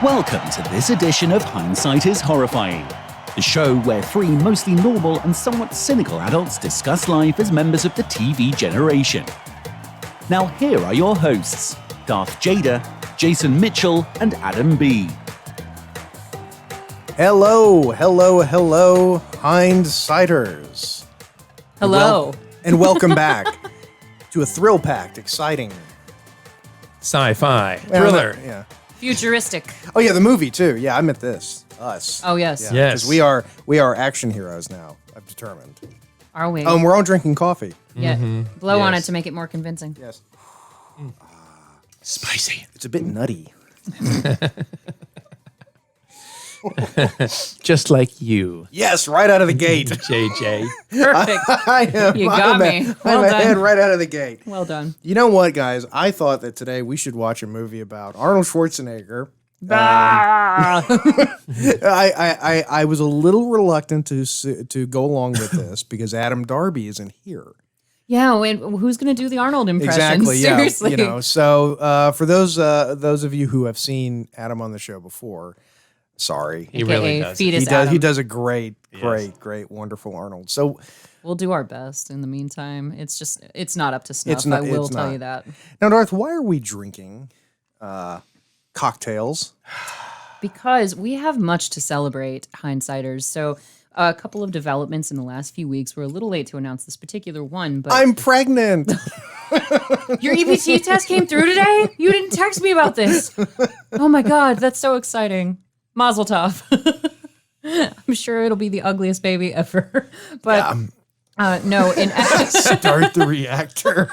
Welcome to this edition of Hindsight is Horrifying, the show where three mostly normal and somewhat cynical adults discuss life as members of the TV generation. Now here are your hosts, Darth Jada, Jason Mitchell, and Adam B. Hello, Hindsighters. Hello. And welcome back to a thrill-packed, exciting sci-fi thriller. Yeah. Futuristic. Oh yeah, the movie too. Yeah, I meant this. Us. Oh, yes. Yeah, Yes. because we are action heroes now. I've determined. Are we? Oh, and we're all drinking coffee. Yeah. Blow on it Yes. to make it more convincing. Yes. Spicy. It's a bit nutty. Just like you, Yes, right out of the gate. JJ. Perfect. I am. You got me. Well I'm ahead done. right out of the gate. Well done. You know what, guys? I thought that today we should watch a movie about Arnold Schwarzenegger. I was a little reluctant to go along with this because Adam Darby isn't here. Yeah, and who's going to do the Arnold impression? Exactly. Yeah. Seriously. You know. So for those of you who have seen Adam on the show before, sorry, He really AKA does. Fetus he does. Adam. He does a great, Yes. great, wonderful Arnold. So We'll do our best in the meantime. It's not up to snuff. It's not- I will it's tell not. you that. now, Darth, why are we drinking cocktails? Because we have much to celebrate, Hindsighters. So a couple of developments in the last few weeks. We're a little late to announce this particular one, but I'm pregnant. your EPT test came through today? You didn't text me about this. Oh my God, that's so exciting. Mazel tov. I'm sure it'll be the ugliest baby ever. But no, in Start the reactor.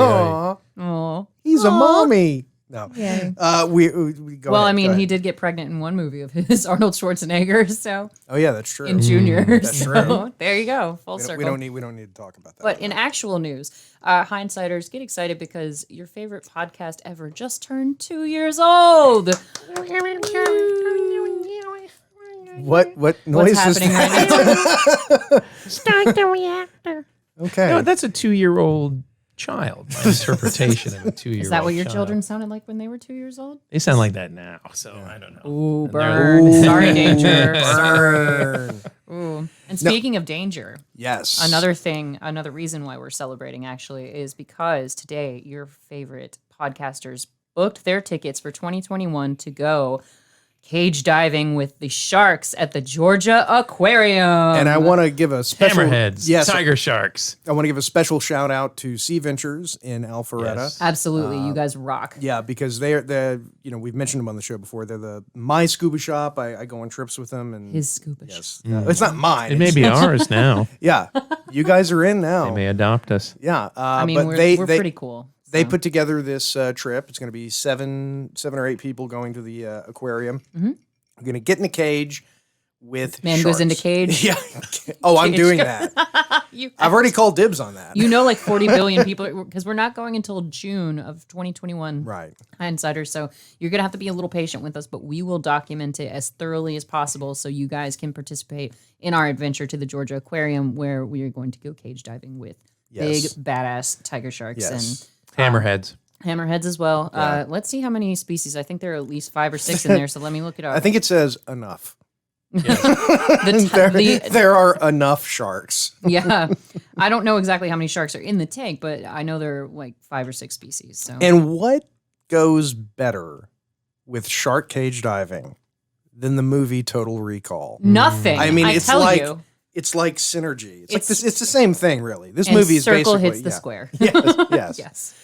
Oh, oh, He's a mommy. No. yay. We go Well, ahead, I mean, go he ahead. did get pregnant in one movie of his, Arnold Schwarzenegger, so Oh yeah, that's true. in Junior. That's so true. there you go, full We don't, circle. we don't need to talk about that. But in actual news, Hindsighters, get excited because your favorite podcast ever just turned 2 years old. what What's noise is happening that? right now? Start the reactor. Okay. No, that's a 2-year-old child. My interpretation of a 2-year-old Is that what your child. children sounded like when they were 2 years old? They sound like that now, so I don't know. Ooh, And they're- burn. Sorry, Danger. Burn. Ooh. And speaking of danger, Yes. another reason why we're celebrating actually is because today your favorite podcasters booked their tickets for 2021 to go cage diving with the sharks at the Georgia Aquarium. And I want to give a special Hammerheads, Yes, tiger sharks. I want to give a special shout out to Sea Ventures in Alpharetta. Yes. Absolutely, you guys rock. Yeah, because they're we've mentioned them on the show before. They're my scuba shop. I go on trips with them and His scuba shop. yes, it's not mine. It may be ours now. Yeah, you guys are in now. They may adopt us. Yeah, I mean, but we're they pretty cool. They so. put together this trip. It's going to be seven or eight people going to the aquarium. Mm-hmm. We're going to get in a cage with Man sharks. goes into cage. Yeah. Oh, I'm Cage. doing that. I've already called dibs on that. You know, like 40 billion people, because we're not going until June of 2021. Right. Hindsighters. So you're going to have to be a little patient with us, but we will document it as thoroughly as possible so you guys can participate in our adventure to the Georgia Aquarium where we are going to go cage diving with Yes. big, badass tiger sharks Yes. Hammerheads. and hammerheads as well. Yeah. Let's see how many species. I think there are at least 5 or 6 in there, so let me look it up. I think it says enough. the There are enough sharks. yeah. I don't know exactly how many sharks are in the tank, but I know there are like 5 or 6 species. So And what goes better with shark cage diving than the movie Total Recall? nothing. I mean, I it's tell like you. it's like synergy. It's like It's- this. It's the same thing, really. This And movie is circle basically hits the yeah. square. Yes, yes. Yes.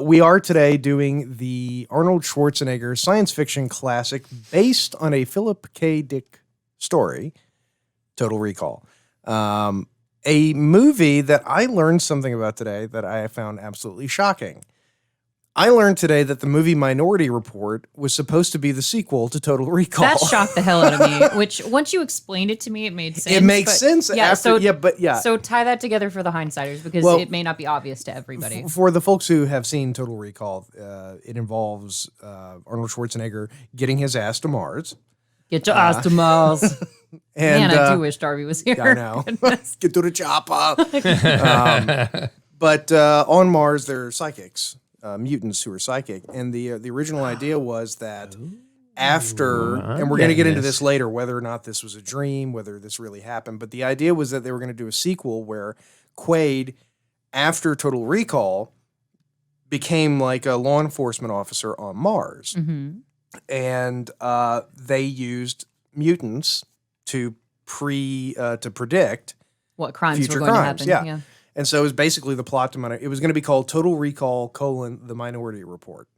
We are today doing the Arnold Schwarzenegger science fiction classic based on a Philip K. Dick story, Total Recall. A movie that I learned something about today that I found absolutely shocking. I learned today that the movie Minority Report was supposed to be the sequel to Total Recall. That shocked the hell out of me. Which once you explained it to me, it made sense. It makes but- sense Yeah. after, So So tie that together for the hindsighters because Well, it may not be obvious to everybody. For the folks who have seen Total Recall, it involves Arnold Schwarzenegger getting his ass to Mars. Get your ass to Mars. And, Man, I do wish Darby was here. I know. Goodness. Get to the chopper. But on Mars, there are psychics, mutants who are psychic. And the original idea was that after, I'm and we're going to getting get into this. this later, whether or not this was a dream, whether this really happened. But the idea was that they were going to do a sequel where Quaid, after Total Recall, became like a law enforcement officer on Mars. Mm-hmm. And they used mutants to predict What crimes future were going crimes. to happen? Yeah. And so it was basically the plot to it was going to be called Total Recall: The Minority Report.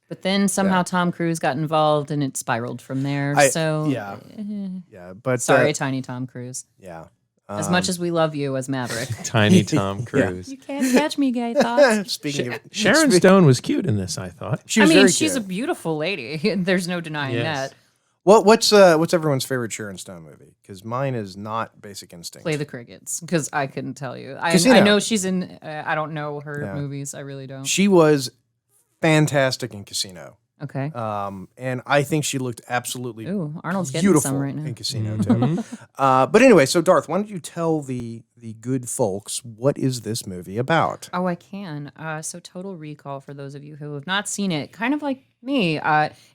But then somehow Tom Cruise got involved and it spiraled from there. Yeah, but Sorry, tiny Tom Cruise. yeah. As much as we love you as Maverick. Tiny Tom Cruise. You can't catch me, gay thoughts. Speaking of Sharon Stone was cute in this, I thought. she was I mean, very she's a cute. beautiful lady. There's no denying Yes. that. What's everyone's favorite Sharon Stone movie? Because mine is not Basic Instinct. Play the Crickets, because I couldn't tell you. I Casino. know she's in. I don't know her Yeah. movies. I really don't. She was fantastic in Casino. Okay. And I think she looked absolutely Ooh, Arnold's getting beautiful some right now. in Casino too. But anyway, so Darth, why don't you tell the good folks what is this movie about? Oh, I can. So Total Recall, for those of you who have not seen it, kind of like me,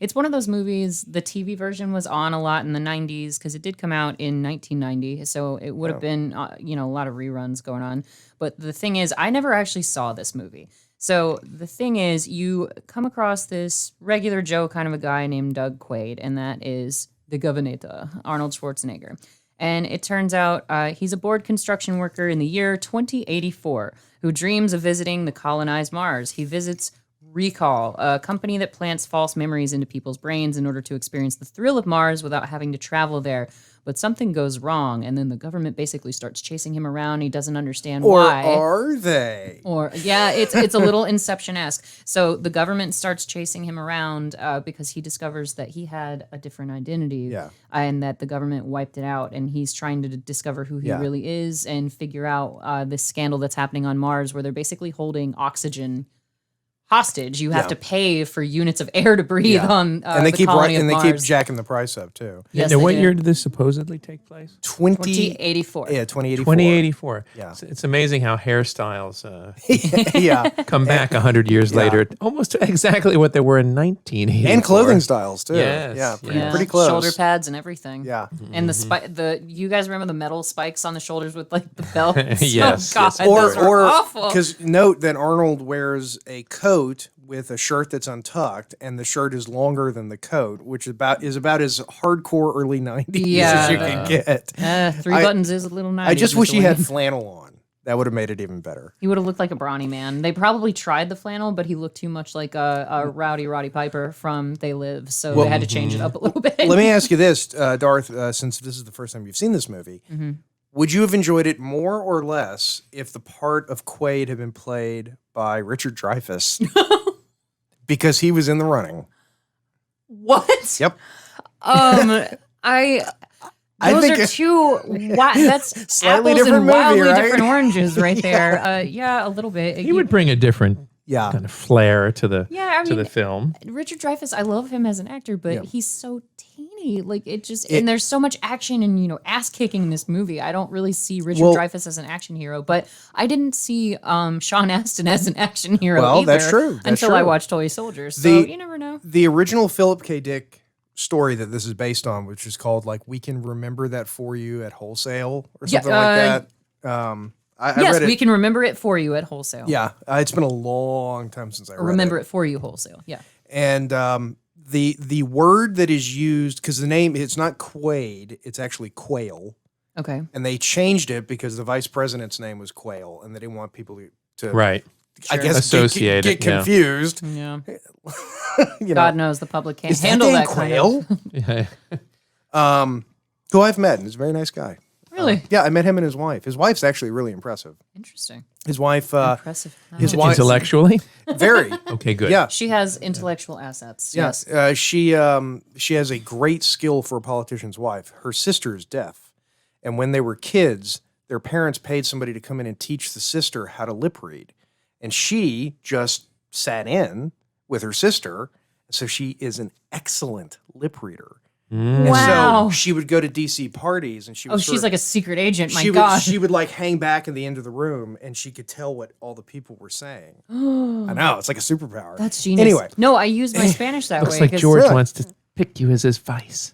it's one of those movies, the TV version was on a lot in the 90s because it did come out in 1990. So it would have been, a lot of reruns going on. But the thing is, I never actually saw this movie. So the thing is, you come across this regular Joe kind of a guy named Doug Quaid, and that is the Governor, Arnold Schwarzenegger. And it turns out he's a bored construction worker in the year 2084 who dreams of visiting the colonized Mars. He visits Recall, a company that plants false memories into people's brains in order to experience the thrill of Mars without having to travel there. But something goes wrong, and then the government basically starts chasing him around. He doesn't understand Or why. are they? Or yeah, it's a little Inception-esque. So the government starts chasing him around because he discovers that he had a different identity, and that the government wiped it out. And he's trying to discover who he really is and figure out this scandal that's happening on Mars, where they're basically holding oxygen hostage. You have to pay for units of air to breathe on and they the keep colony of and they Mars. keep jacking the price up too. Yes, Now, they what do. year did this supposedly take place? 2084. Yeah, 2084. 2084. Yeah. It's amazing how hairstyles Yeah. come back 100 years later, almost to exactly what they were in 1984. And clothing styles too. Yes, Yeah, yes. pretty close. Shoulder pads and everything. Yeah. And the you guys remember the metal spikes on the shoulders with like the belts? Yes, Oh, God, yes. those were Or awful. because note that Arnold wears a coat with a shirt that's untucked, and the shirt is longer than the coat, which is about as hardcore early 90s as you can get. Three I- buttons is a little nice. I just wish he had flannel on. That would have made it even better. He would have looked like a brawny man. They probably tried the flannel, but he looked too much like a rowdy Roddy Piper from They Live, so they had to change it up a little bit. Let me ask you this, Darth, since this is the first time you've seen this movie, would you have enjoyed it more or less if the part of Quaid had been played by Richard Dreyfuss? Because he was in the running. What? Yep. I those think are two. That's Slightly apples different and movie, wildly right? different oranges right there. Yeah, a little bit. He would bring a different Yeah. kind of flair to the Yeah, I to mean, the film. Richard Dreyfuss, I love him as an actor, but he's so teeny. Like and there's so much action and ass kicking in this movie. I don't really see Richard Dreyfuss as an action hero, but I didn't see Sean Astin as an action hero Well, either. that's true. That's until I true. watched Toy Soldiers. So The- you never know. The original Philip K. Dick story that this is based on, which is called like "We Can Remember That for You at Wholesale" or something like that. I Yes, read it. we can remember it for you at wholesale. Yeah, it's been a long time since I read Remember it. it for you wholesale. Yeah. And the word that is used, because the name, it's not Quaid, it's actually Quail, Okay. and they changed it because the vice president's name was Quail, and they didn't want people to Right. I guess Associate get it, yeah. confused. Yeah. You know, God knows the public can't is that handle dang that kind of. Quail? Yeah. Who I've met, and he's a very nice guy. Really Yeah, I met him and his wife. His wife's actually really impressive. interesting. His wife, Impressive. his wife, Intellectually? very. Okay, good. Yeah, She has intellectual assets. yes. Yes. She has a great skill for a politician's wife. Her sister is deaf, and when they were kids, their parents paid somebody to come in and teach the sister how to lip read, and she just sat in with her sister. So she is an excellent lip reader. And Wow. so she would go to DC parties, and she Oh, was she's like a secret agent. My she God. would she would like hang back in the end of the room, and she could tell what all the people were saying. I know, it's like a superpower. That's genius. Anyway, No, I use my Spanish that Looks way. like 'cause George Really? wants to conspicuous as vice.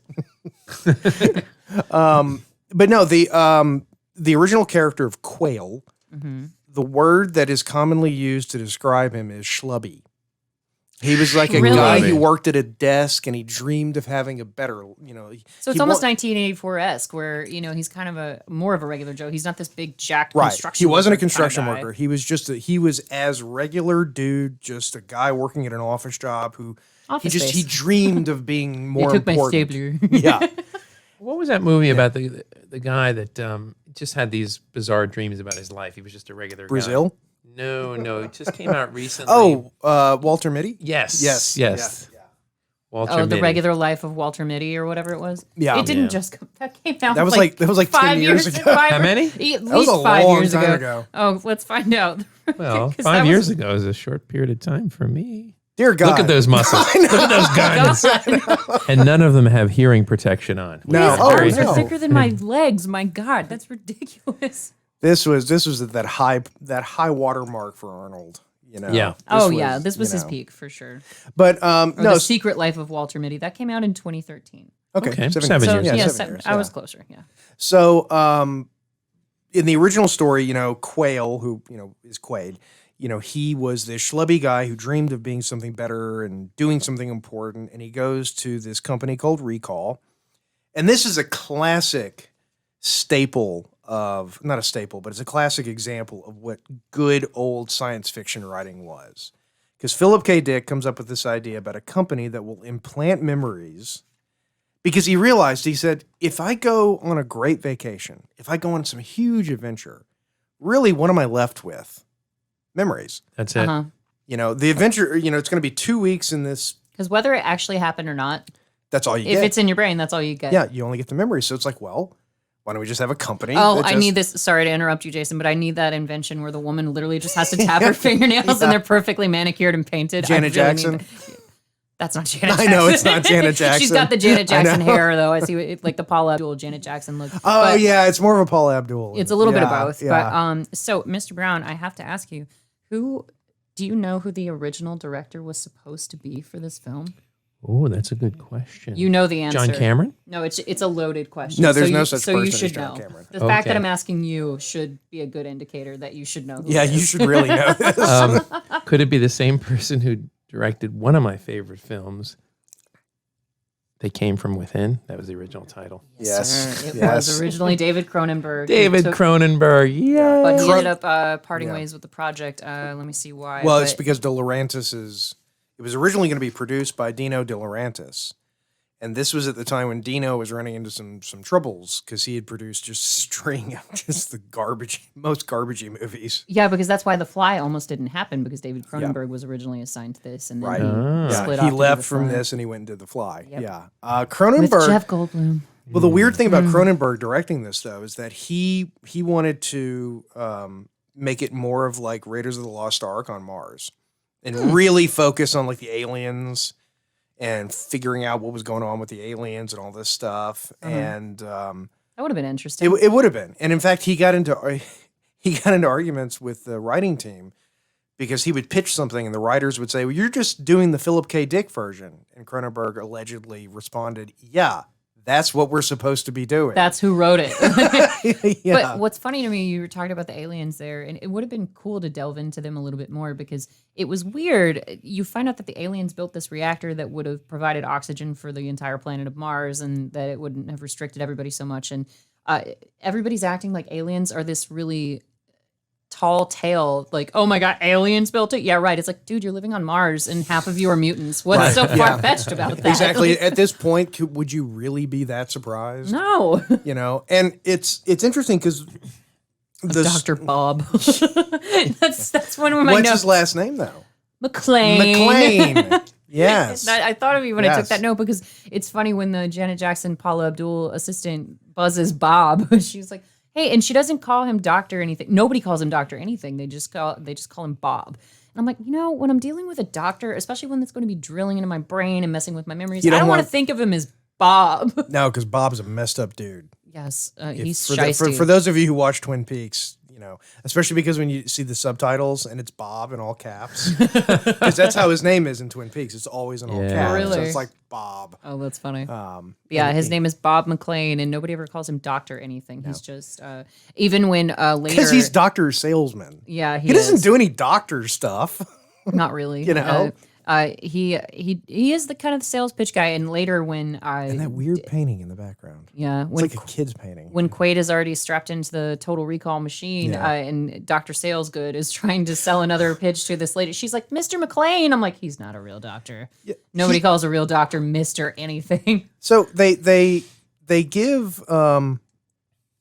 But no, the original character of Quail, the word that is commonly used to describe him is schlubby. He was like a Really? guy who worked at a desk and he dreamed of having a better, So it's almost 1984-esque, where he's kind of more of a regular Joe. He's not this big jacked right. construction. He wasn't a worker construction kinda guy. worker. He was just he was as regular dude, just a guy working at an office job who Office he space. dreamed of being more They took my important. stapler. Yeah. What was that movie about the guy that just had these bizarre dreams about his life? He was just a regular Brazil? guy. No, it just came out recently. Walter Mitty? yes, Yes. yes. Yeah. Walter Oh, the Mitty. regular life of Walter Mitty or whatever it was. Yeah. It didn't Yeah. just come, that came out. That was like 10 5 years ago. How many? At was least a 5 long years time ago. ago. Oh, let's find out. Well, 'Cause 5 that years was- ago is a short period of time for me. Dear God. Look at those muscles. Look at those guns. And none of them have hearing protection on. No. His Oh, arms no. are thicker than my legs. My God, that's ridiculous. This was that high water mark for Arnold. Yeah. This was his peak for sure. But Or no. The Secret Life of Walter Mitty. That came out in 2013. Okay, Okay, 7 So years. yeah, Yeah, 7 years, I was yeah. closer. Yeah. So in the original story, Quail, who is Quaid, he was this schlubby guy who dreamed of being something better and doing something important, and he goes to this company called Recall, and this is a classic staple of not a staple, but it's a classic example of what good old science fiction writing was. Because Philip K. Dick comes up with this idea about a company that will implant memories. Because he realized, he said, if I go on a great vacation, if I go on some huge adventure, really, what am I left with? Memories. That's it. The adventure, it's going to be 2 weeks in this. Because whether it actually happened or not, That's all you if get. it's in your brain, that's all you get. Yeah, you only get the memories. So it's like, well, why don't we just have a company? Oh, that I just- need this. Sorry to interrupt you, Jason, but I need that invention where the woman literally just has to tap her fingernails and they're perfectly manicured and painted. Janet I really Jackson. need that. That's not Janet I Jackson. know, it's not Janet Jackson. She's got the Janet I Jackson know. hair, though. I see like the Paula Abdul Janet Jackson look. Oh, But yeah, it's more of a Paul Abdul. It's a little bit of Yeah, both. yeah. But so, Mr. Brown, I have to ask you, do you know who the original director was supposed to be for this film? Oh, that's a good question. You know the answer. John Cameron? No, it's a loaded question. No, there's so no you, such So you person as should John know. Cameron. The fact that Okay. I'm asking you should be a good indicator that you should know. Who Yeah, it you is. should really know this. Could it be the same person who directed one of my favorite films? They Came From Within. That was the original title. Yes, Sir, it yes. was originally David Cronenberg. David who took- Cronenberg. Yeah. But he Cron- ended up parting Yeah. ways with the project. Let me see why. Well, but- it's because De Laurentiis it was originally going to be produced by Dino De Laurentiis. And this was at the time when Dino was running into some troubles because he had produced just a string of just the most garbagey movies. Yeah, because that's why The Fly almost didn't happen, because David Cronenberg was originally assigned to this, and then Right. he Ah. split Yeah, off he to do left The from Fly. this and he went and did The Fly. Yep. Yeah. with Cronenberg. Jeff Goldblum. Well, the weird thing about Cronenberg directing this, though, is that he wanted to make it more of like Raiders of the Lost Ark on Mars and really focus on like the aliens and figuring out what was going on with the aliens and all this stuff. And That would have been interesting. it would have been. And in fact, he got into arguments with the writing team because he would pitch something and the writers would say, well, you're just doing the Philip K. Dick version. And Cronenberg allegedly responded, yeah, that's what we're supposed to be doing. That's who wrote it. Yeah. But what's funny to me, you were talking about the aliens there, and it would have been cool to delve into them a little bit more because it was weird. You find out that the aliens built this reactor that would have provided oxygen for the entire planet of Mars and that it wouldn't have restricted everybody so much. And everybody's acting like aliens are this really tall tale, like, oh my God, aliens built it? Yeah, right. It's like, dude, you're living on Mars and half of you are mutants. What's Right. so Yeah. far-fetched about that? Exactly. Like, At this point, would you really be that surprised? no. And it's interesting because Dr. Bob. that's one of my what's notes. his last name though? McLean. McLean. Yes. I thought of you when I took Yes. that note because it's funny when the Janet Jackson Paula Abdul assistant buzzes Bob. She's like, "Hey," and she doesn't call him doctor anything. Nobody calls him doctor anything. They just call him Bob. And I'm like, when I'm dealing with a doctor, especially one that's going to be drilling into my brain and messing with my memories, You I don't don't want want- to think of him as Bob. No, because Bob's a messed up dude. Yes, he's For shiesty. those of you who watch Twin Peaks, you know, especially because when you see the subtitles and it's Bob in all caps, because that's how his name is in Twin Peaks. It's always in all Yeah. caps. So Really? it's like Bob. Oh, that's funny. Yeah, His name is Bob McLean, and nobody ever calls him Doctor anything. He's just even when later because he's Dr. Salesman. yeah He doesn't do any doctor stuff. not really. You know? He is the kind of sales pitch guy, and later when And that weird painting in the background. yeah It's when like a kid's painting. when Quaid is already strapped into the Total Recall machine, Yeah. and Dr. Salesgood is trying to sell another pitch to this lady. She's like, Mr. McLean. I'm like, he's not a real doctor. Nobody calls a real doctor Mr. anything. So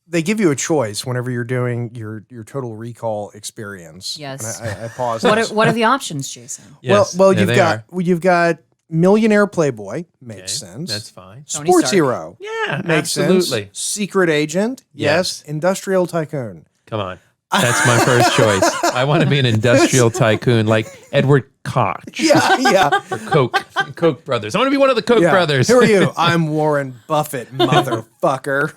they give you a choice whenever you're doing your Total Recall experience. Yes. And I pause. What are the options, Jason? Yes. Well, Yeah, you've got millionaire playboy, makes sense. That's fine. Tony Sports Stark. hero, Yeah, makes absolutely. sense. Secret agent, yes. Yes. Industrial tycoon. Come on. That's my first choice. I want to be an industrial tycoon like Edward Koch Yeah. or Koch brothers. I want to be one of the Koch Yeah. brothers. Who are you? I'm Warren Buffett, motherfucker.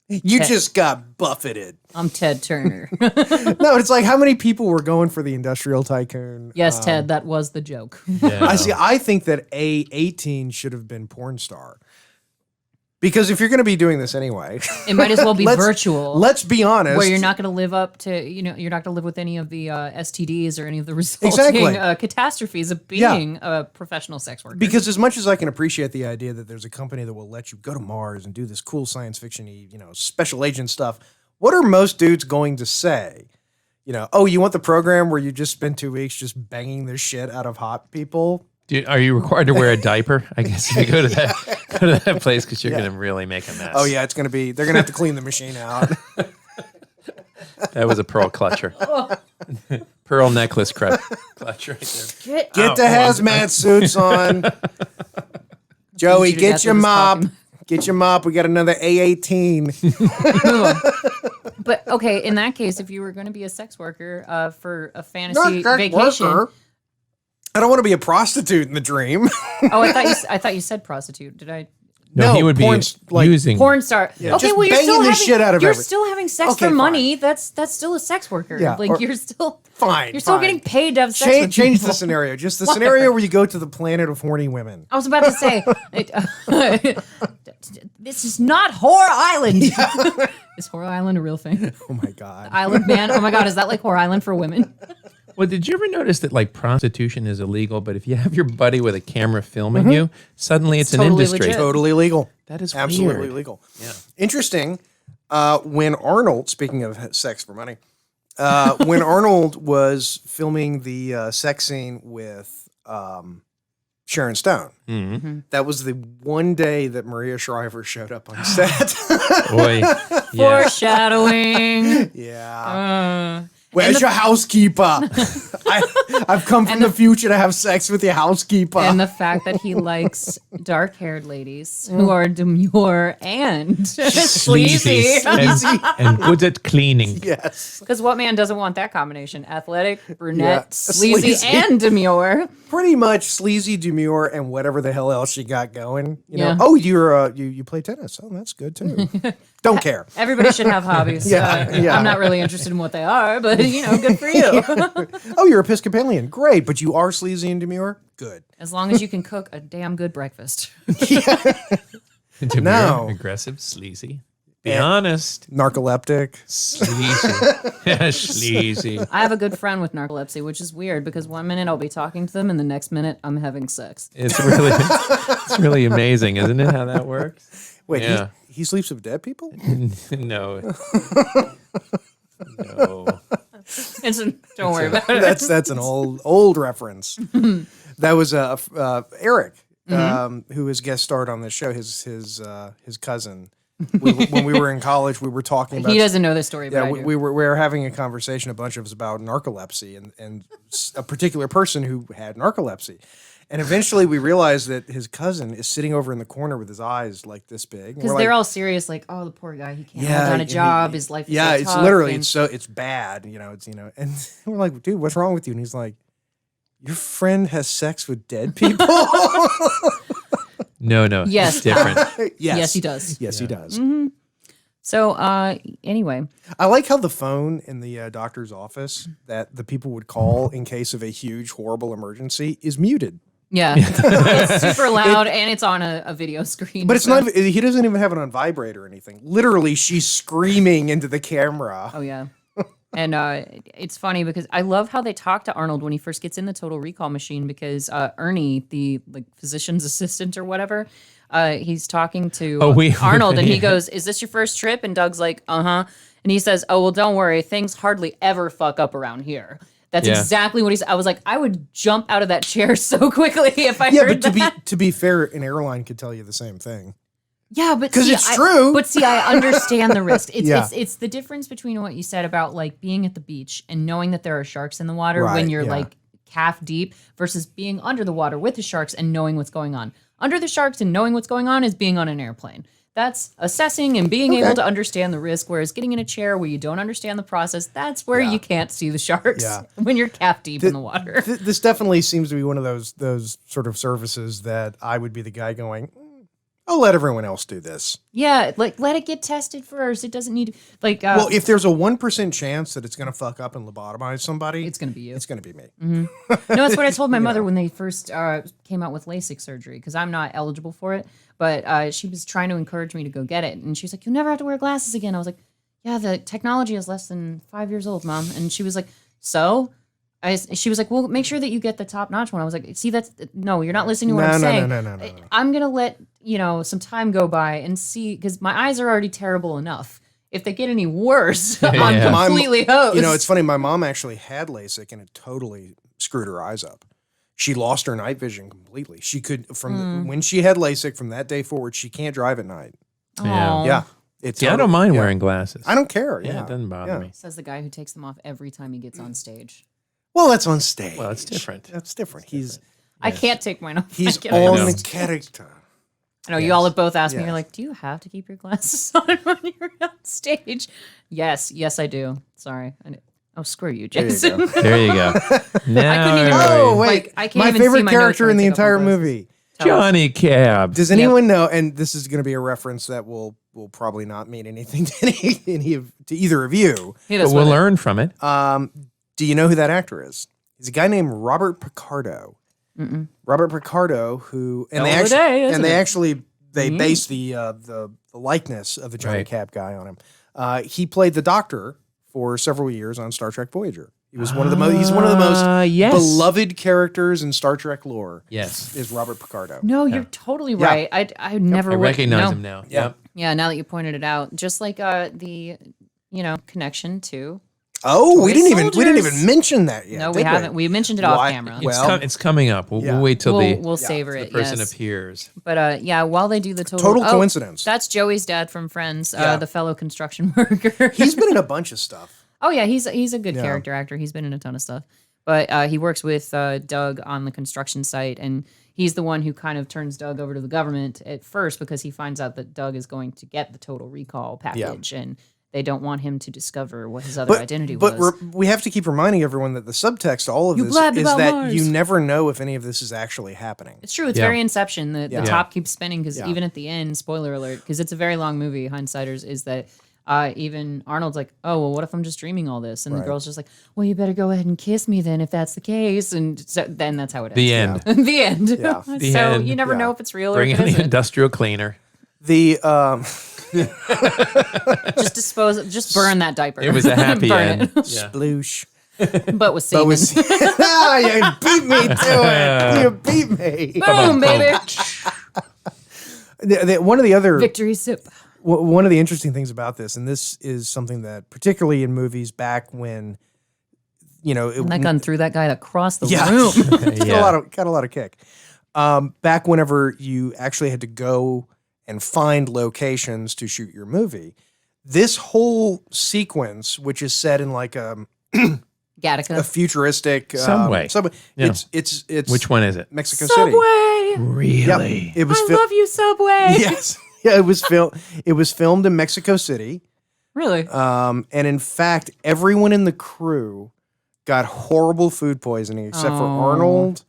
You just got buffeted. I'm Ted Turner. No, it's like how many people were going for the industrial tycoon? Yes, Ted, that was the joke. Yeah. I think that A18 should have been porn star. Because if you're going to be doing this anyway, It might as well be Let's- virtual. let's be honest. where you're not going to live up to, you're not going to live with any of the STDs or any of the resulting Exactly. catastrophes of being a professional sex worker. Because as much as I can appreciate the idea that there's a company that will let you go to Mars and do this cool science fiction-y, special agent stuff, what are most dudes going to say? Oh, you want the program where you just spend 2 weeks just banging the shit out of hot people? Are you required to wear a diaper? I guess if you go to that place because you're going to really make a mess. Oh yeah, they're going to have to clean the machine out. That was a pearl clutcher. Pearl necklace clutch right there. Get the hazmat suits on. Joey, you to get death your with this mop. coffee. Get your mop. We got another A18. But okay, in that case, if you were going to be a sex worker for a fantasy vacation, Worker. I don't want to be a prostitute in the dream. oh, I thought you said prostitute. Did I? No, he would be porn's like using. Porn star. Okay, just well, you're banging still the having shit out of you're every- still having sex Okay, for fine. money. That's still a sex worker. Yeah, Like or- you're still Fine. you're still fine. getting paid to have sex. with Change the people. scenario. Just the Whatever. scenario where you go to the planet of horny women. I was about to say, this is not Whore Island. Is Whore Island a real thing? Oh my god. Island Man. Oh my God, is that like Whore Island for women? Well, did you ever notice that like prostitution is illegal, but if you have your buddy with a camera filming you, suddenly it's an totally industry. legit. Totally legal. That is Absolutely weird. legal. Yeah. Interesting. When Arnold, speaking of sex for money, when Arnold was filming the sex scene with Sharon Stone, Mm-hmm. that was the one day that Maria Shriver showed up on set. Boy, yeah. Foreshadowing. Yeah. Uh, Where's your housekeeper? I've come from the future to have sex with your housekeeper. and the fact that he likes dark-haired ladies who are demure and sleazy. and good at cleaning. yes. Because what man doesn't want that combination? Athletic, brunette, Yeah, sleazy, sleazy. and demure. Pretty much sleazy, demure, and whatever the hell else you got going. Yeah. Oh, you play tennis. Oh, that's good too. Don't care. Everybody should have hobbies. Yeah. I'm not really interested in what they are, but good for you. Oh, you're Episcopalian. Great, but you are sleazy and demure. Good. As long as you can cook a damn good breakfast. Demure, No. aggressive, sleazy. Be honest. Narcoleptic. Sleazy. Yeah, sleazy. I have a good friend with narcolepsy, which is weird because one minute I'll be talking to them and the next minute I'm having sex. It's really amazing, isn't it, how that works? Wait, Yeah. he sleeps with dead people? No. No. Don't worry about it. That's an old reference. That was Eric, who was guest starred on this show. His cousin. When we were in college, we were talking about. He doesn't know this story, but Yeah, I we, do. we were having a conversation, a bunch of us, about narcolepsy and a particular person who had narcolepsy. And eventually we realized that his cousin is sitting over in the corner with his eyes like this big. And Because we're they're like, all serious, like, oh, the poor guy, he can't hold down a and job, his life is yeah, so it's tough, literally, and- it's bad, and we're like, dude, what's wrong with you? And he's like, your friend has sex with dead people? No. Yes. It's different. yes. Yes, he does. Yes, he does. So anyway, I like how the phone in the doctor's office that the people would call in case of a huge, horrible emergency is muted. yeah, it's super loud and it's on a video screen. But it's not. He doesn't even have it on vibrate or anything. Literally, she's screaming into the camera. Oh yeah. And it's funny because I love how they talk to Arnold when he first gets in the Total Recall machine because Ernie, the physician's assistant or whatever, he's talking to Arnold and he goes, "Is this your first trip?" And Doug's like, "Uh-huh." And he says, "Oh, well, don't worry. Things hardly ever fuck up around here." That's exactly what he said. I was like, I would jump out of that chair so quickly if I heard but that. to be fair, an airline could tell you the same thing. Yeah, but 'Cause it's true. But see, I understand the risk. It's, Yeah. it's the difference between what you said about like being at the beach and knowing that there are sharks in the water when Right, you're yeah. like calf deep versus being under the water with the sharks and knowing what's going on. Under the sharks and knowing what's going on is being on an airplane. That's assessing and being able to understand the risk, whereas getting in a chair where you don't understand the process, that's where you can't see the sharks Yeah. when you're calf deep in the water. This definitely seems to be one of those sort of services that I would be the guy going, I'll let everyone else do this. Yeah, like let it get tested first. It doesn't need like. Well, if there's a 1% chance that it's going to fuck up and lobotomize somebody, it's going to be you. It's going to be me. No, that's what I told my mother when they first came out with LASIK surgery because I'm not eligible for it. But she was trying to encourage me to go get it, and she's like, "You'll never have to wear glasses again." I was like, "Yeah, the technology is less than 5 years old, Mom." And she was like, "So?" She was like, "Well, make sure that you get the top notch one." I was like, "See, no, you're not listening to what I'm saying. No. I'm gonna let some time go by and see because my eyes are already terrible enough. If they get any worse, I'm completely hosed." It's funny. My mom actually had LASIK, and it totally screwed her eyes up. She lost her night vision completely. She could when she had LASIK from that day forward, she can't drive at night. Aw. Yeah, I don't mind wearing glasses. I don't care. Yeah, Yeah, it doesn't bother me. Says the guy who takes them off every time he gets on stage. Well, that's on stage. Well, it's different. That's different. I can't take mine off. He's I can't. on the character. I know you all have both asked me. Yes. You're like, "Do you have to keep your glasses on when you're on stage?" Yes, I do. Sorry. Oh, screw you, Jason. There you go. Now, I couldn't even. Oh wait, Like, I can't my even see favorite my character notes in when I the take off my entire glasses. movie. Johnny Cab. Does anyone know? And this is going to be a reference that will probably not mean anything to either of you. But we'll learn from it. Do you know who that actor is? He's a guy named Robert Picardo. Robert Picardo, who and Hell of a day, isn't it? they based the likeness of the Johnny Right. Cab guy on him. He played the Doctor for several years on Star Trek Voyager. He was one of the most. He's one of the most yes. beloved characters in Star Trek lore. Yes. Is Robert Picardo. No, you're totally right. I never I would recognize no. him now. Yeah. Yep. Yeah, now that you pointed it out, just like the connection to. Oh, we Toy didn't soldiers. even mention that yet. No, did we haven't. We mentioned it off Why- camera. Well- It's coming up. We'll Yeah. wait till We'll savor it. the person yes. appears. But while they do the Total coincidence. That's Joey's dad from Friends, Yeah. the fellow construction worker. He's been in a bunch of stuff. Oh yeah, he's a good character actor. He's been in a ton of stuff. But he works with Doug on the construction site, and he's the one who kind of turns Doug over to the government at first because he finds out that Doug is going to get the Total Recall package, and they don't want him to discover what his other identity was. But we have to keep reminding everyone that the subtext to all of You this blabbed is about that Mars. you never know if any of this is actually happening. It's true. It's Yeah. very Inception. The Yeah. top keeps spinning because Yeah. even at the end, spoiler alert, because it's a very long movie. Hindsighters is that even Arnold's like, "Oh well, what if I'm just dreaming all this?" And the girl's just like, "Well, you better go ahead and kiss me then if that's the case." And so then that's how it ends. The end. the end. Yeah. The so end. you never Yeah. know if it's real Bring or in if it the isn't. industrial cleaner. The Just dispose. Just burn that diaper. It was a happy Burn end. it. Yeah. sploosh. but with semen. You beat me to it. You beat me. Boom, baby. One of the other Victory sip. one of the interesting things about this, and this is something that particularly in movies back when, And that gun threw that guy across the Yeah. room. got a lot of kick. Back whenever you actually had to go and find locations to shoot your movie, this whole sequence, which is set in like a Gattaca. futuristic Subway. Yeah. It's Which one is it? Mexico City. Subway. Really? It was I love you, Subway. Yes. Yeah, it was filmed in Mexico City. Really? And in fact, everyone in the crew got horrible food poisoning except for Arnold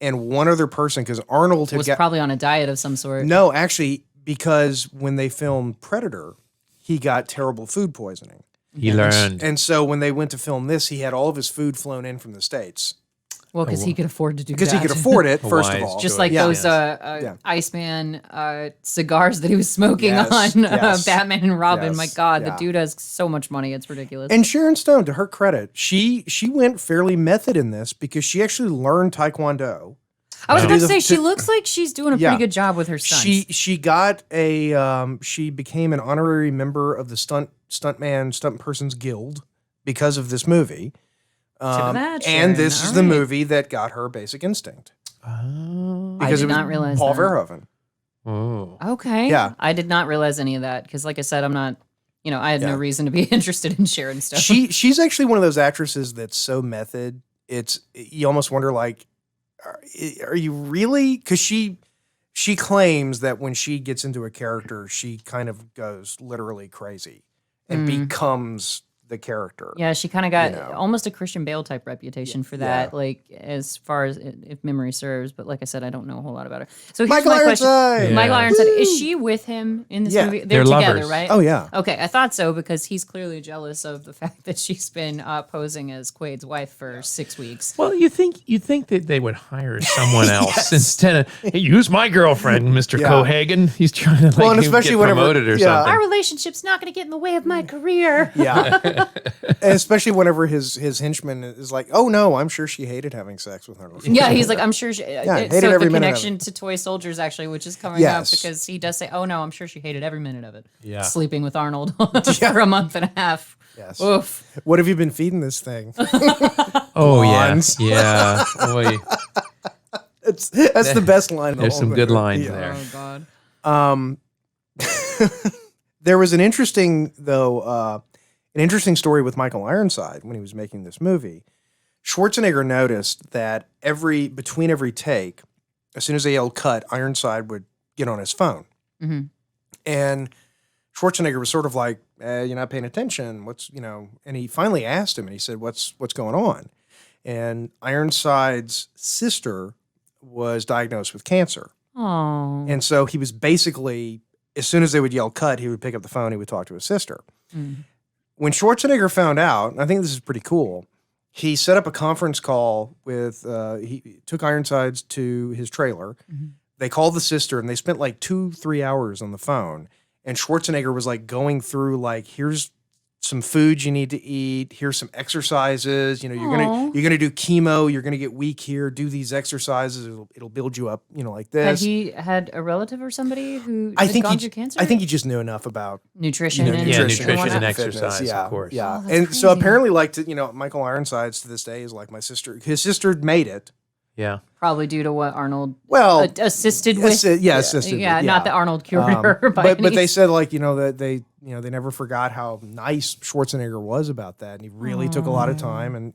and one other person because Arnold had Was probably on a diet of some sort. No, actually, because when they filmed Predator, he got terrible food poisoning. He learned. And so when they went to film this, he had all of his food flown in from the States. Well, because he could afford to do Because that. he could afford it, first of wise all. Just like Yeah. those Iceman cigars that he was smoking Yes, on yes. Batman and Robin. Yes, My God, yeah. the dude has so much money. It's ridiculous. And Sharon Stone, to her credit, she went fairly method in this because she actually learned Taekwondo. I was to about do to the- say, she to- looks like she's doing a Yeah. pretty good job with her stunts. She got a she became an honorary member of the stunt person's guild because of this movie. that, And Sharon. this is All the right. movie that got her Basic Instinct. Oh. I Because did it was not realize Paul that. Verhoeven. Oh. Okay. Yeah. I did not realize any of that because, like I said, I'm not, I had no Yeah. reason to be interested in Sharon Stone. She's actually one of those actresses that's so method. You almost wonder like, are you really? Because she claims that when she gets into a character, she kind of goes literally crazy and becomes the character. Yeah, she kind of got You know. almost a Christian Bale type reputation for that, like as far as if memory serves. But like I said, I don't know a whole lot about her. So here's Michael my question: Ironside! Yeah. Michael Ironside, is she with him in this Yeah. movie? They're together, lovers. right? Oh yeah. Okay, I thought so because he's clearly jealous of the fact that she's been posing as Quaid's wife for 6 weeks. Well, you think that they would hire someone else instead of hey, use my girlfriend, Mr. Yeah. Cohagen. He's trying to like Well, and especially get whenever- promoted or yeah. Our something. relationship's not going to get in the way of my career. Yeah. And especially whenever his henchman is like, "Oh no, I'm sure she hated having sex with her." Yeah, he's like, I'm sure she. hated So every the minute of connection it. to Toy Soldiers actually, which is coming Yes. up because he does say, "Oh no, I'm sure she hated every minute of it." Yeah. Sleeping with Arnold for a month and a half. Yes. Oof. What have you been feeding this thing? Oh yeah, Blondes. yeah. Boy, That's the best line. in the there's whole some good thing. lines Yeah. there. Oh God. There was an interesting story with Michael Ironside when he was making this movie. Schwarzenegger noticed that between every take, as soon as they yelled cut, Ironside would get on his phone. Mhm. And Schwarzenegger was sort of like, you're not paying attention. And he finally asked him and he said, what's going on? And Ironside's sister was diagnosed with cancer. Oh. And so he was basically, as soon as they would yell cut, he would pick up the phone, he would talk to his sister. When Schwarzenegger found out, and I think this is pretty cool, he set up a conference call with, he took Ironsides to his trailer. They called the sister and they spent like 2-3 hours on the phone. And Schwarzenegger was like going through like, here's some food you need to eat. Here's some exercises. You're gonna do chemo. You're gonna get weak here. Do these exercises. It'll build you up. Like Had this. he had a relative or somebody who I had think gone he. through cancer? I think he just knew enough about nutrition and nutrition and whatnot. exercise. fitness, yeah, of course. Yeah, Oh, that's and so crazy. apparently, Michael Ironsides to this day is like my sister. His sister made it. Yeah. Probably due to what Arnold Well, assisted with. assisted. Yeah, not that Arnold cured her. By but they any- said that they they never forgot how nice Schwarzenegger was about that, and he really took a lot of time, and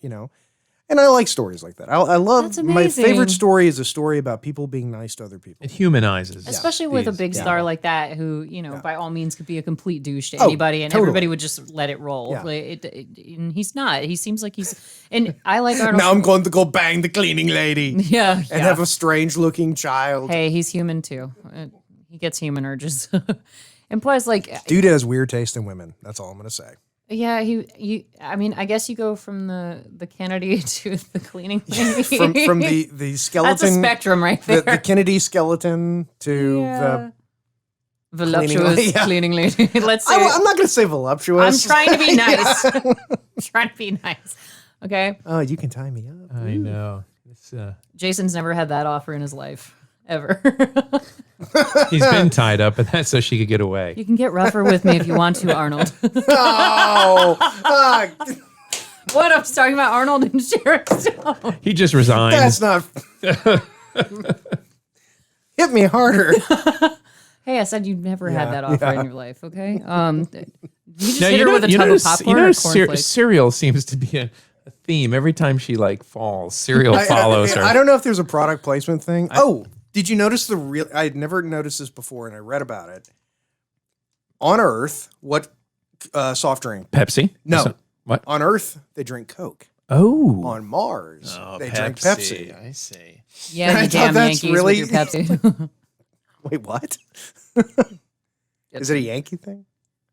and I like stories like that. I love That's my amazing. favorite story is a story about people being nice to other people. It humanizes. Especially with a these big people. star like that, who by all means could be a complete douche to Oh, anybody, and totally. everybody would just let it roll. Yeah. And he's not. He seems like he's. And I like Arnold. Now I'm going to go bang the cleaning lady yeah, and have a strange looking child. Hey, he's human too. He gets human urges. And plus, like, Dude has weird taste in women. That's all I'm gonna say. yeah, I mean, I guess you go from the Kennedy to the cleaning lady. From the skeleton. That's a spectrum right there. the Kennedy skeleton to Yeah. the. Voluptuous yeah. cleaning lady. Let's say I'm not gonna say voluptuous. I'm trying to be nice. I'm trying to be nice. Okay. Oh, you can tie me up. I know. It's, Jason's never had that offer in his life. Ever. he's been tied up, but that's so she could get away. You can get rougher with me if you want to, Arnold. Oh, What? I'm talking about Arnold and Sharon Stone. He just resigned. that's not. Hit me harder. Hey, I said you never had that offer in your life, okay? You just No, hit her with a tub of popcorn or cornflakes. cereal seems to be a theme. Every time she like falls, cereal follows her. I don't know if there's a product placement thing. Did you notice I had never noticed this before, and I read about it. On Earth, what soft drink? Pepsi? No. So- what? On Earth, they drink Coke. Oh. On Mars, they drink Pepsi. I see. Yeah, I you thought damn that's Yankees really- with your Pepsi. Wait, what? Is it a Yankee thing?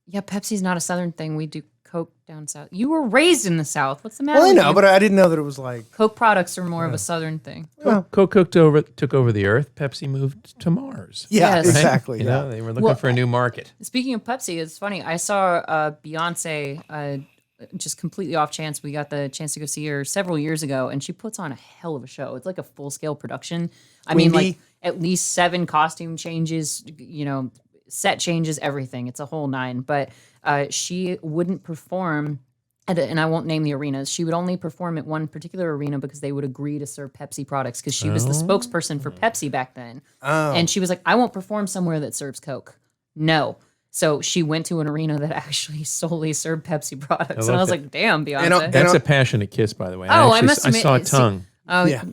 Yeah, Pepsi's not a Southern thing. We do Coke down south. You were raised in the South. What's the matter? Well, I with know, you? but I didn't know that it was like. Coke products are more of a Southern thing. Coke took over the Earth. Pepsi moved to Mars. Yeah, Yes. exactly. You Yeah. know, they were looking for a new market. Speaking of Pepsi, it's funny. I saw Beyonce just completely off chance. We got the chance to go see her several years ago, and she puts on a hell of a show. It's like a full scale production. I mean, Queen like at least 7 costume changes, set changes, everything. It's a whole 9. But she wouldn't perform. And I won't name the arenas. She would only perform at one particular arena because they would agree to serve Pepsi products because she was the spokesperson for Pepsi back then. Oh. And she was like, I won't perform somewhere that serves Coke. No. So she went to an arena that actually solely served Pepsi products. And I was like, damn, Beyonce. That's a passionate kiss, by the way. Oh, I actually- must I admit- saw a see- tongue. Oh, Yeah.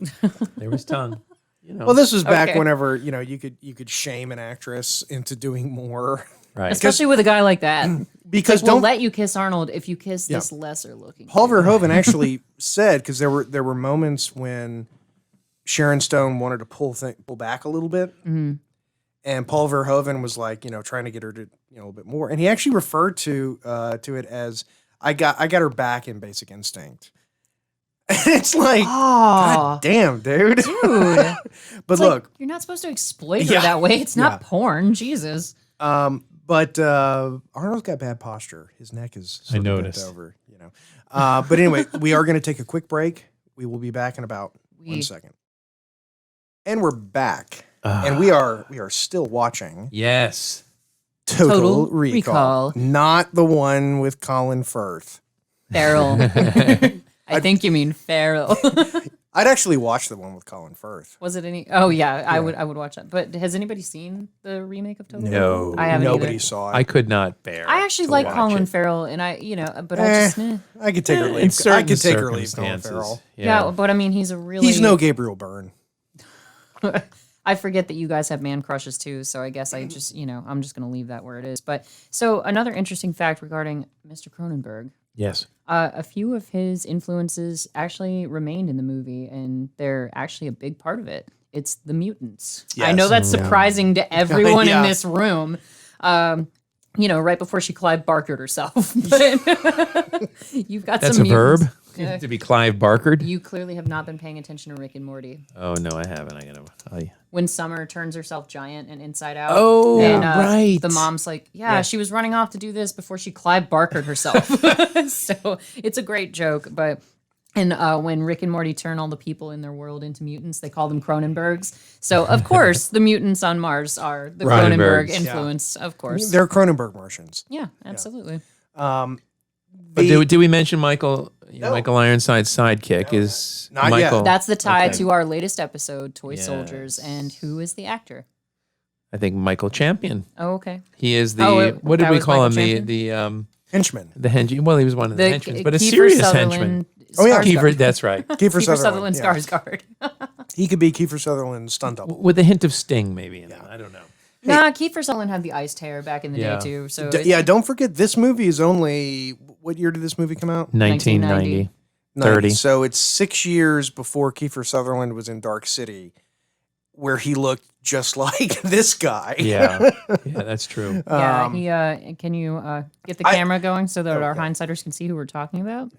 There was tongue. You know, Well, this was back Okay. whenever you could shame an actress into doing more. right. Especially with a guy like that. Because We'll don't let you kiss Arnold if you kiss this lesser looking. Paul Verhoeven actually said, because there were moments when Sharon Stone wanted to pull back a little bit, Mm-hmm. and Paul Verhoeven was like, trying to get her to a little bit more, and he actually referred to it as I got her back in Basic Instinct. It's like, Oh, God damn, dude. dude. But It's look, like, you're not supposed to exploit her Yeah. that way. It's not Yeah. porn. Jesus. but Arnold's got bad posture. His neck is sort of bent noticed. over, But anyway, we are going to take a quick break. We will be back in about 1 second. And we're back. And we are still watching Yes. Total Total Recall. Recall. Not the one with Colin Firth. Farrell. I think you mean Farrell. I'd actually watch the one with Colin Firth. Was it any? Oh yeah, I would watch that. But has anybody seen the remake of Total? No. Recall? I haven't Nobody either. saw it. I could not bear. I actually to like watch Colin it. Farrell, and but I just I could take her In leave. I certain could take her leave Colin circumstances. Farrell. yeah. But I mean, he's a really He's no Gabriel Byrne. I forget that you guys have man crushes too, so I guess I just I'm just gonna leave that where it is. But so another interesting fact regarding Mr. Cronenberg. Yes. A few of his influences actually remained in the movie, and they're actually a big part of it. It's the mutants. I Yes. know that's surprising to everyone Yeah. in this room. Right before she Clive Barkered herself. But you've got That's some a verb? mutants. To be Clive Barkered? You clearly have not been paying attention to Rick and Morty. Oh, no, I haven't. When Summer turns herself giant and inside out. Oh, and, right. The mom's like, she was running off to do this before she Clive Barkered herself. So it's a great joke. But when Rick and Morty turn all the people in their world into mutants, they call them Cronenbergs. So, of course, the mutants on Mars are the Cronenberg Cronenbergs. influence, of course. They're Cronenberg Martians. Yeah, absolutely. But did we mention Michael Ironside's sidekick is Not yet. Michael? That's the tie Okay. to our latest episode, Toy Yes. Soldiers. And who is the actor? I think Michael Champion. Oh, okay. He is the Oh, what did that we was call Michael him? Champion? Henchman. The henchman. Well, he was one of the henchmen, but a Kiefer serious Sutherland henchman. Oh, yeah. Skarsgård. Kiefer, that's right. Kiefer Kiefer Sutherland. Sutherland yeah. Skarsgård. He could be Kiefer Sutherland's stunt double. With a hint of Sting, maybe. In it. I don't know. Nah, Kiefer Sutherland had the iced hair back in the Yeah. day too. So Don't forget this movie is only what year did this movie come out? 1990. 30. So it's 6 years before Kiefer Sutherland was in Dark City, where he looked just like this guy. Yeah, that's true. yeah, can you get the camera going so that our hindsighters can see who we're talking about?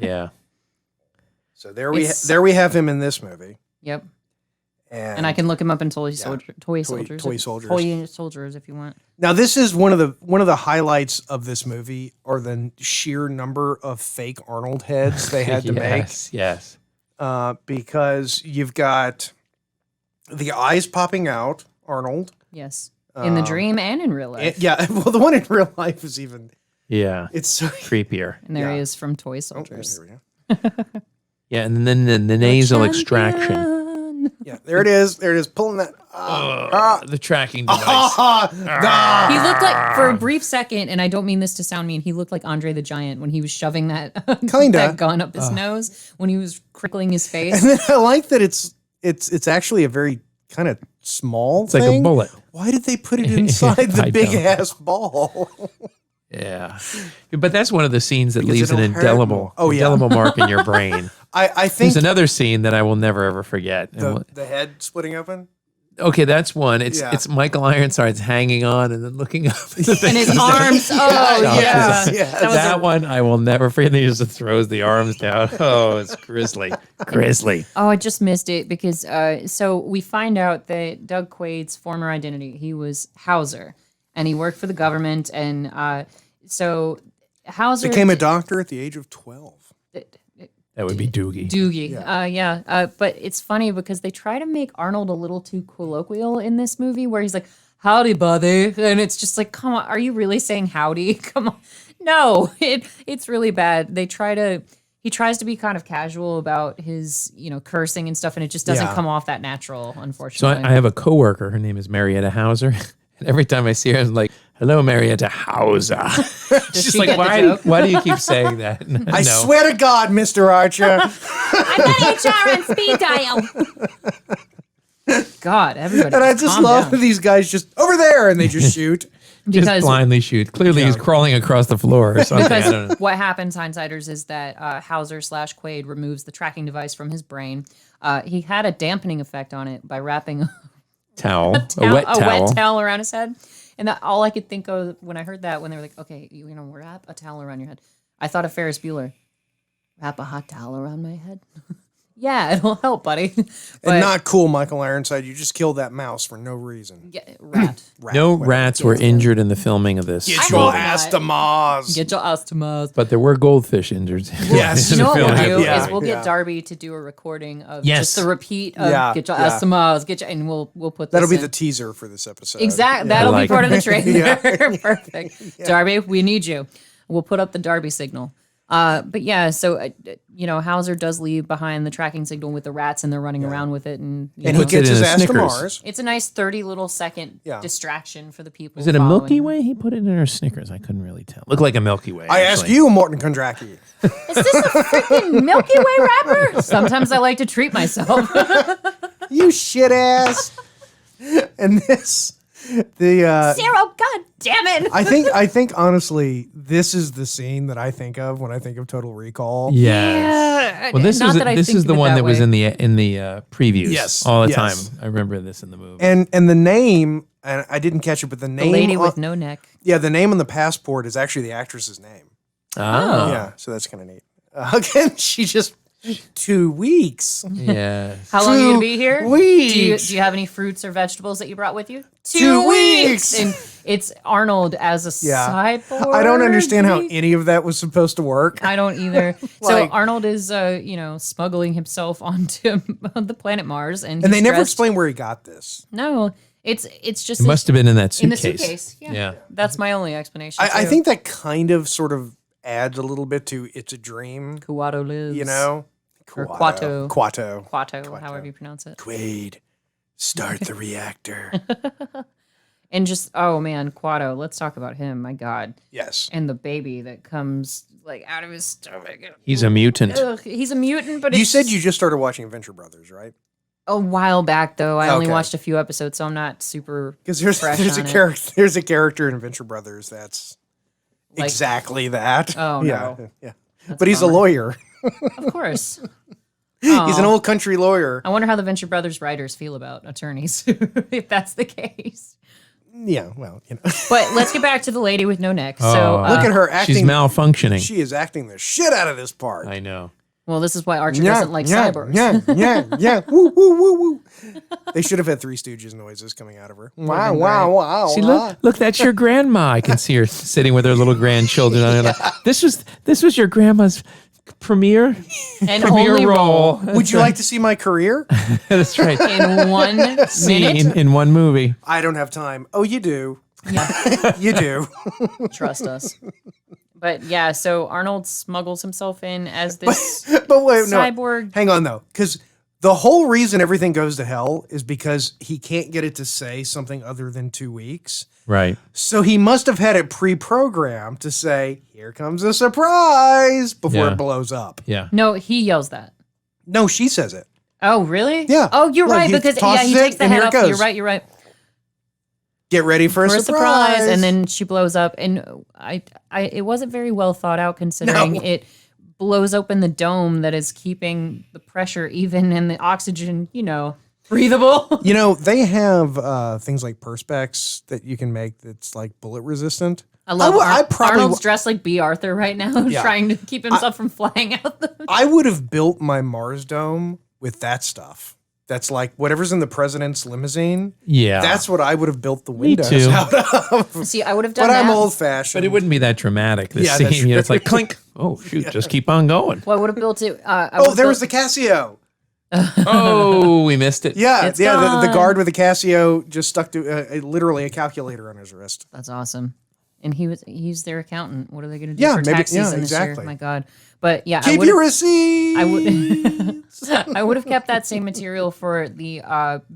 Yeah. So there we It's- have him in this movie, Yep. and And I can look him up in Toy Soldiers. Toy Soldiers. Toy Soldiers, if you want. Now this is one of the highlights of this movie are the sheer number of fake Arnold heads they had to Yes. make, because you've got the eyes popping out, Arnold. Yes. In the dream and in real life. Yeah, well, the one in real life is even. Yeah. It's so. Creepier. And there he yeah. is from Toy Oh, Soldiers. here we go. Yeah, and then the nasal extraction. Champion. Yeah, there it is. There it is. Pulling that. The tracking device. He looked like, for a brief second, and I don't mean this to sound mean, he looked like Andre the Giant when he was shoving that, Kinda. that gun up his nose, when he was crickling his face. And then I like that it's actually a very kind of small It's like thing. a bullet. Why did they put it inside the I big don't. ass ball? Yeah. But that's one of the scenes that leaves an it'll hurt indelible, more. Oh, yeah. indelible mark in your brain. I think There's another scene that I will never ever forget. And the head splitting open. Okay, that's one. It's Yeah. it's Michael Ironside's hanging on and then looking up. And his arms. Oh, yeah. yes. That was That one I will never forget. He just throws the arms down. Oh, it's grisly. Grisly. Oh, I just missed it because so we find out that Doug Quaid's former identity, he was Hauser, and he worked for the government, and so Hauser Became a doctor at the age of 12. That would be Doogie. Doogie. But it's funny because they try to make Arnold a little too colloquial in this movie where he's like, howdy, buddy. And it's just like, come on, are you really saying howdy? Come on. No, it's really bad. He tries to be kind of casual about his, cursing and stuff, and it just doesn't Yeah. come off that natural, So unfortunately. I have a coworker. Her name is Marietta Hauser. And every time I see her, I'm like, hello, Marietta Hauser. She's she like, get the why, joke? why do you keep saying that? I swear to God, Mr. Archer. I got HR on speed dial. God, everybody. And I just calm love down. these guys just over there and they just shoot. Just because- blindly shoot. Clearly, he's crawling across the floor or something. I don't know. Because what happens, hindsighters, is that Hauser / Quaid removes the tracking device from his brain. He had a dampening effect on it by wrapping a Towel. towel- A wet a towel. wet towel around his head. And that all I could think of when I heard that, when they were like, okay, wrap a towel around your head. I thought of Ferris Bueller. Wrap a hot towel around my head. Yeah, it'll help, buddy. But And not cool, Michael Ironside. You just killed that mouse for no reason. rat. No rats were injured in the filming of this. Get I your hope ass not. to Mars. Get your ass to Mars. But there were goldfish injured. Yes. You know what film. we'll do Yeah, is we'll yeah. get Darby to do a recording of Yes. just the repeat of Yeah, get your yeah. ass to Mars, and we'll put this That'll be in. the teaser for this episode. Exactly. I That'll like be part it. of the trailer. Yeah. Perfect. Darby, we need you. We'll put up the Darby signal. But yeah, so Hauser does leave behind the tracking signal with the rats, and they're running around with it, and And he puts it gets in his a ass to Snickers. Mars. it's a nice 30 little second Yeah. distraction for the people. Is it a following Milky him. Way? He put it in her Snickers. I couldn't really tell. Looked like a Milky Way. I ask actually. you, Morton Kondraki. Is this a freaking Milky Way wrapper? Sometimes I like to treat myself. You shit ass. And this, the Zero, god damn it. I think honestly, this is the scene that I think of when I think of Total Recall. Yes. Well, this Not is that I this think is the of it one that was way. in the previews. Yes, all the yes. time. I remember this in the movie. And the name, and I didn't catch it, but the The name, lady on- with no neck. yeah, the name on the passport is actually the actress's name. Oh, Yeah, so that's kind of neat. Again, she just 2 weeks. yeah. How long are you going to 2 be here? weeks. Do you have any fruits or vegetables that you brought with you? 2 weeks. And it's Arnold as a Yeah. cyborg. I don't understand how any of that was supposed to work. I don't either. So Like- Arnold is, smuggling himself onto the planet Mars, and And they he's never dressed- explain where he got this. No, it's just It must have been in that in the suitcase. suitcase. Yeah. Yeah. That's my only explanation. I too. think that kind of sort of adds a little bit to It's a Dream, Kuato lives. you know? Or Quato. Quato, however you pronounce it. Quaid, start the reactor. And just, oh man, Quato. Let's talk about him. My God. Yes. And the baby that comes like out of his stomach. He's a mutant. Ugh, he's a mutant, but You it's said you just started watching Venture Brothers, right? a while back though. I only Okay. watched a few episodes, so I'm not super. Because there's fresh a on it. character there's a character in Venture Brothers that's Like- exactly that. Oh, yeah, no. yeah. But he's a bummer. lawyer. Of course. He's an Aw. old country lawyer. I wonder how the Venture Brothers writers feel about attorneys, if that's the case. Yeah, well, you know. But let's get back to the lady with no neck. So, Oh. Look at her acting. She's malfunctioning. She is acting the shit out of this part. I know. well, this is why Archer doesn't like cyborgs. Yeah. Woo, woo, woo, woo. They should have had Three Stooges noises coming out of her. Wow, wow, wow. See, look, that's your grandma. I can see her sitting with her little grandchildren. I'm like, this was your grandma's premiere And premiere only role. Would you like to see my career? That's right. in 1 Scene minute. in one movie. I don't have time. Oh, you do. You do. Trust us. But yeah, so Arnold smuggles himself in as this But wait, no. cyborg. Hang on, though. Because the whole reason everything goes to hell is because he can't get it to say something other than 2 weeks. Right. So he must have had it pre-programmed to say, here comes a surprise, before Yeah. it blows up. Yeah. No, he yells that. No, she says it. Oh, really? Yeah. Oh, you're Look, right he because tosses he it, takes the and head here off. it goes. You're right. Get ready for a For a surprise. surprise, and then she blows up, and I it wasn't very well thought out considering No. it blows open the dome that is keeping the pressure even and the oxygen, breathable. You know, they have things like Perspex that you can make that's like bullet resistant. I love Arnold's w- dressed like B. Arthur right now, Yeah. trying to keep himself from flying out the. I would have built my Mars dome with that stuff. That's like whatever's in the president's limousine. Yeah. That's what I would have built the windows too. out of. See, I would have done But that. I'm old fashioned. But it wouldn't be that dramatic. The Yeah, scene, that's you know, it's like clink. Oh shoot, just keep on going. Well, I would have built it. Oh, there was the Casio. Oh, we missed it. Yeah, It's the gone. guard with the Casio just stuck to literally a calculator on his wrist. That's awesome. And he's their accountant. What are they going to do Yeah, for maybe- tax yeah, season this year? exactly. My God. But yeah, Keep your receipts. I would I would have kept that same material for the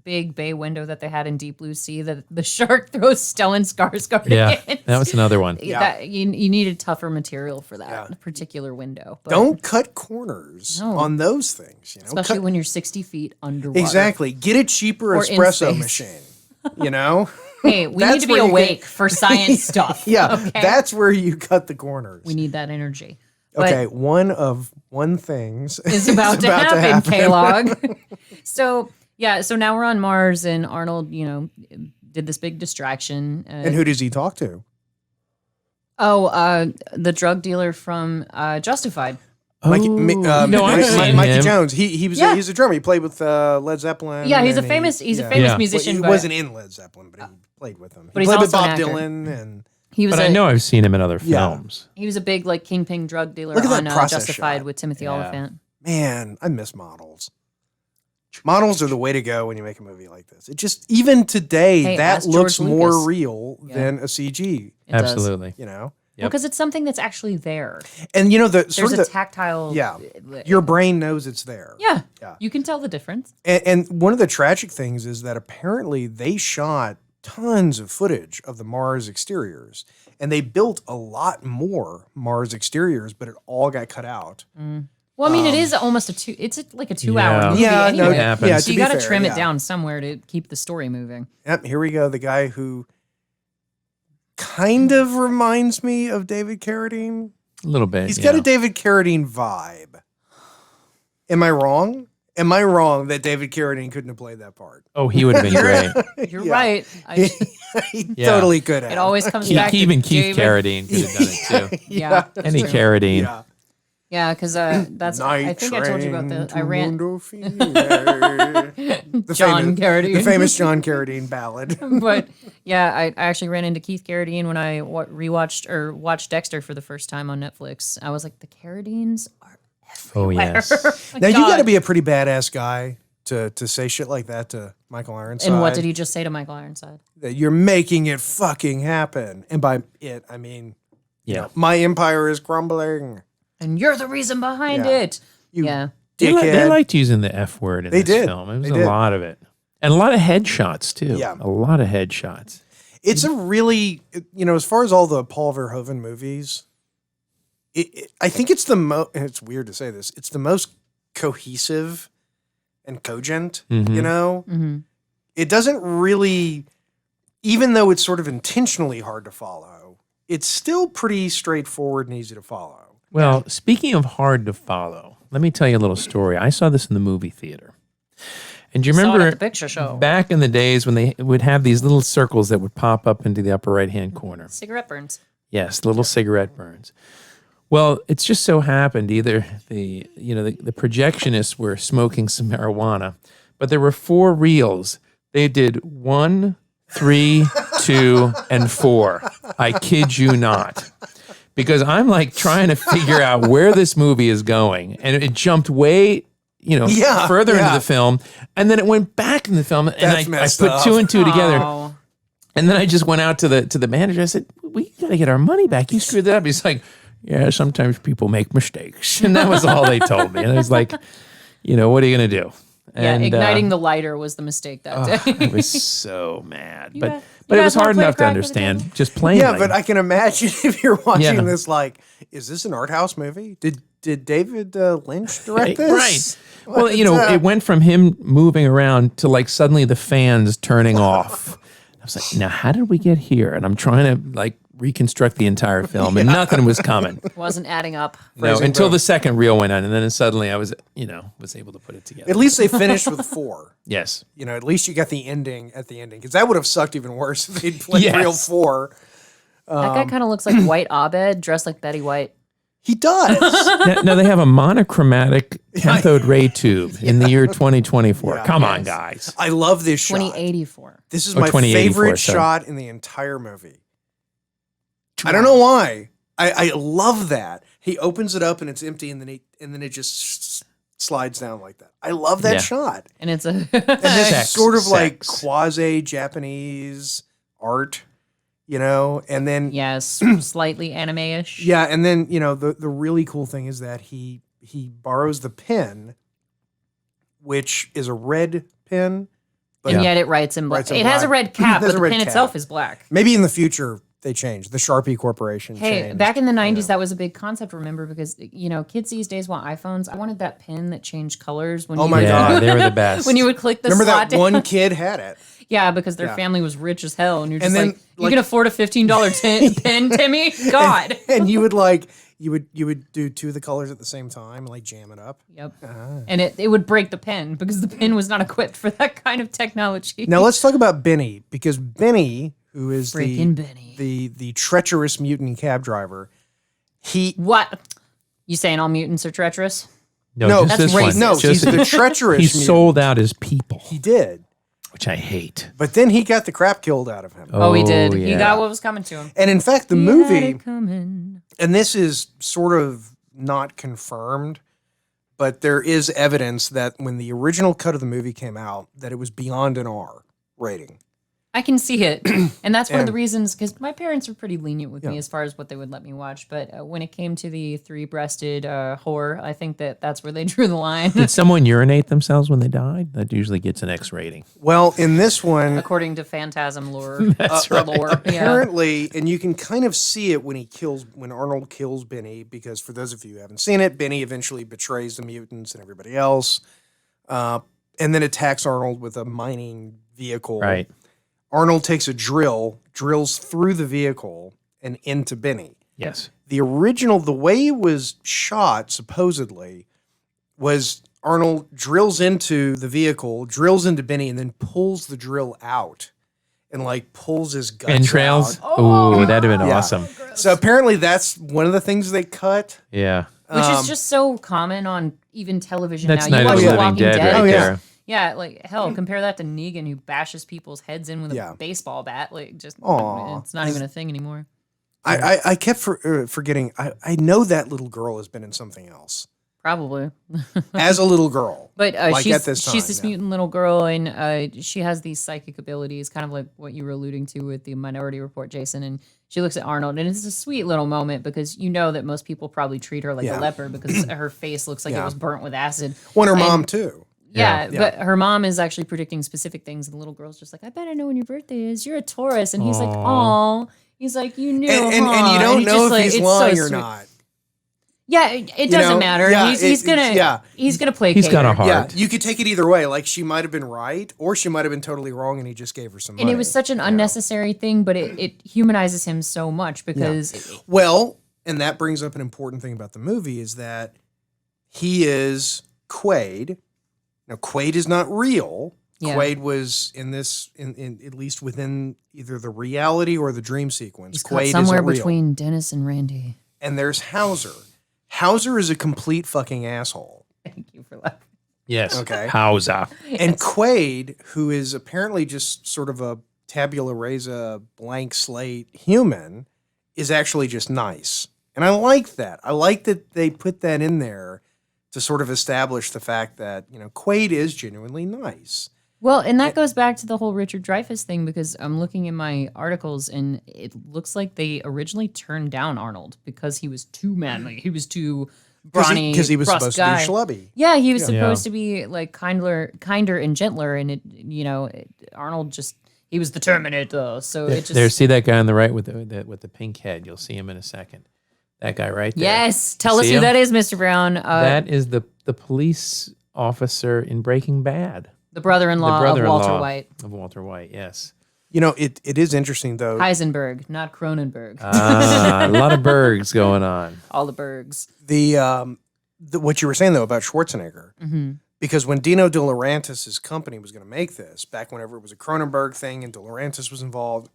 big bay window that they had in Deep Blue Sea that the shark throws Stellan Skarsgård Yeah, in. that was another one. That, you needed tougher material for that particular window. But Don't cut corners No. on those things. You know, especially Cut- when you're 60 feet underwater. exactly. Get a cheaper Or in espresso space. machine. You know. Hey, we That's need to be where you awake for science stuff. Yeah, okay? that's where you cut the corners. We need that energy. But Okay, one things is about to happen, K-Log. So now we're on Mars, and Arnold, did this big distraction. And who does he talk to? The drug dealer from Justified. Mikey, no, I've seen Mikey him. Jones. He's a drummer. He played with Led Zeppelin. Yeah, he's a and famous Yeah. musician. He but wasn't in Led Zeppelin, but he played with them. But He he's played with also Bob an actor. Dylan and he was But I know I've seen him in other Yeah. films. he was a big like kingpin drug dealer Look at that on process Justified shot. with Timothy Yeah. Oliphant. man, I miss models. Models are the way to go when you make a movie like this. It just even today Hey, that ask looks George more Lucas. real than a CG. It does. Absolutely. You know, Yep. Because it's something that's actually there. and you know the There's sort of a the, tactile. yeah, your brain knows it's there. Yeah. Yeah. You can tell the difference. And one of the tragic things is that apparently they shot tons of footage of the Mars exteriors, and they built a lot more Mars exteriors, but it all got cut out. Well, I mean, it is almost like a 2-hour Yeah. movie Yeah, anyway. no, happens. yeah. So To you be got to fair, trim yeah. it down somewhere to keep the story moving. Yep, here we go. The guy who kind of reminds me of David Carradine. A little bit. He's yeah. got a David Carradine vibe. Am I wrong? Am I wrong that David Carradine couldn't have played that part? Oh, he would have been great. You're Yeah. right. He Yeah. totally could have. It always comes Keith, back to even Keith David. Carradine could have done it too. Yeah. Any Carradine. Yeah. Yeah, because that's. I think I told you about the. I ran the John Carradine. the famous John Carradine ballad. but yeah, I actually ran into Keith Carradine when I rewatched or watched Dexter for the first time on Netflix. I was like, the Carradines are Oh yes. Now you God. got to be a pretty badass guy to say shit like that to Michael Ironside. And what did he just say to Michael Ironside? That you're making it fucking happen, and by it I mean, you Yeah. know, my empire is crumbling. And you're the reason behind Yeah. it. You Yeah. They dickhead. liked using the F word in They this did. film. It was They a did. lot of it. And a lot of headshots too. Yeah. A lot of headshots. It's a really, you know, as far as all the Paul Verhoeven movies, I think it's the most, it's weird to say this, it's the most cohesive and cogent, Mhm. you know? It doesn't really, even though it's sort of intentionally hard to follow, it's still pretty straightforward and easy to follow. Well, speaking of hard to follow, let me tell you a little story. I saw this in the movie theater. And do you Saw it remember at the picture show. back in the days when they would have these little circles that would pop up into the upper right-hand corner? Cigarette burns. Yes, little cigarette burns. Well, it's just so happened either the projectionists were smoking some marijuana, but there were 4 reels. They did 1, 3, 2, and 4. I kid you not. Because I'm like trying to figure out where this movie is going. And it jumped way, further into the film. And then it went back in the film. And That's I messed put up. 2 and 2 together. Oh. And then I just went out to the manager. I said, "We got to get our money back. You screwed that up." He's like, "Yeah, sometimes people make mistakes." And that was all they told me. And I was like, what are you going to do? Yeah, And, igniting the lighter was the mistake that day. I was so mad. You But guys- but you it was guys wanna hard play enough to crack with understand. Just plain. Yeah, but I can imagine if you're watching Yeah. this, like, is this an art house movie? Did David Lynch direct this? Right. Well, it went from him moving around to like suddenly the fans turning off. I was like, now how did we get here? And I'm trying to like reconstruct the entire film, and nothing was coming. Wasn't adding up. No, until the second reel went on, and then suddenly I was able to put it together. At least they finished with 4. Yes. At least you got the ending at the ending, because that would have sucked even worse if they'd played Yes. reel 4. That guy kind of looks like White Abed, dressed like Betty White. He does. Now they have a monochromatic cathode ray tube in the year 2024. Yeah. Come on, guys. I love this shot. 2084. This is Or my 2084, favorite sorry. shot in the entire movie. I don't know why. I love that. He opens it up and it's empty, and then it just slides down like that. I love that Yeah. shot. And it's a And this Sex, sort of like sex. quasi-Japanese art, and then yes, slightly anime-ish. yeah, and then the really cool thing is that he borrows the pen, which is a red pen. But And yet it writes in black. Writes in It has a black. red cap, It has but a the red pen cap. itself is black. maybe in the future they change. The Sharpie Corporation Hey, changed. back in the 90s, that was a big concept, remember? Because, kids these days want iPhones. I wanted that pen that changed colors when Oh you my would- God. Yeah, they were the best. when you would click the Remember slot that down. one kid had it. Yeah, because their Yeah. family was rich as hell. And you're just And then, like, you like- can afford a $15 pen, Timmy? God. And you would you would do 2 of the colors at the same time and like jam it up. Yep. And it would break the pen because the pen was not equipped for that kind of technology. Now let's talk about Benny, because Benny, who is Freaking Benny. the treacherous mutant cab driver, he What? You saying all mutants are treacherous? no, just That's this one. racist. no, he's Just- the treacherous. he mutant. sold out his people, He did, which I hate. but then he got the crap killed out of him. Oh, he did. He yeah. got what was coming to him. And in fact, the He had movie, it coming. and this is sort of not confirmed, but there is evidence that when the original cut of the movie came out, that it was beyond an R rating. I can see it. And that's one of the And- reasons, because my parents were pretty lenient with me Yeah. as far as what they would let me watch. But when it came to the 3-breasted horror, I think that's where they drew the line. Did someone urinate themselves when they died? That usually gets an X rating. Well, in this one, According to Phantasm lore. That's or lore. Yeah. apparently, and you can kind of see it when Arnold kills Benny, because for those of you who haven't seen it, Benny eventually betrays the mutants and everybody else, and then attacks Arnold with a mining vehicle. Right. Arnold takes a drill, drills through the vehicle and into Benny. Yes. The way it was shot, supposedly, was Arnold drills into the vehicle, drills into Benny, and then pulls the drill out and like pulls his guts Entrails. out. Oh, that'd have been Yeah. awesome. So apparently that's one of the things they cut. Yeah. Which is just so common on even television That's now. Night You of watch the The Living Walking Dead Dead. right Oh, yeah. there. Yeah, like hell, compare that to Negan who bashes people's heads in with a Yeah. baseball bat. Like, just Aw. it's not even a thing anymore. I kept forgetting. I know that little girl has been in something else Probably. as a little girl. But Like she's at this she's time, this yeah. mutant little girl, and she has these psychic abilities, kind of like what you were alluding to with the Minority Report, Jason. And she looks at Arnold, and it's a sweet little moment because you know that most people probably treat her like Yeah. a leper because her face looks like it Yeah. was burnt with acid. Well, her And- mom too. Yeah, Yeah. but her mom is actually predicting specific things, and the little girl's just like, "I bet I know when your birthday is. You're a Taurus," and he's like, "Oh." He's like, "You knew, And huh?" you don't he's know just if like, he's it's so lying or sweet. not. Yeah, it doesn't know, matter. yeah, he's gonna yeah. placate. He's got a her. heart. Yeah, you could take it either way. Like she might have been right, or she might have been totally wrong, and he just gave her some money. And it was such an unnecessary thing, but it humanizes him so much because Well, and that brings up an important thing about the movie is that he is Quaid. Now, Quaid is not real. Yeah. Quaid was in at least within either the reality or the dream sequence. he's caught Quaid somewhere isn't real. between Dennis and Randy. And there's Hauser. Hauser is a complete fucking asshole. Thank you for laughing. Yes. Okay. Hauser. And Quaid, who is apparently just sort of a tabula rasa, blank slate human, is actually just nice. And I like that. I like that they put that in there to sort of establish the fact that, Quaid is genuinely nice. Well, and that goes back to the whole Richard Dreyfuss thing because I'm looking in my articles and it looks like they originally turned down Arnold because he was too manly. He was too brawny, Because he was brusque supposed guy. to be schlubby. Yeah, he was Yeah. supposed to be like kinder and gentler, and Arnold he was the Terminator. So it just There, see that guy on the right with the pink head. You'll see him in a second. That guy right there. yes. Tell us See who him? that is, Mr. Brown. That is the police officer in Breaking Bad. The brother-in-law, The brother-in-law of Walter White. Of Walter White, yes. It is interesting though. Heisenberg, not Cronenberg. A lot of Bergs going on. All the Bergs. What you were saying though about Schwarzenegger, Mm-hmm. because when Dino De Laurentiis' company was going to make this, back whenever it was a Cronenberg thing and De Laurentiis was involved,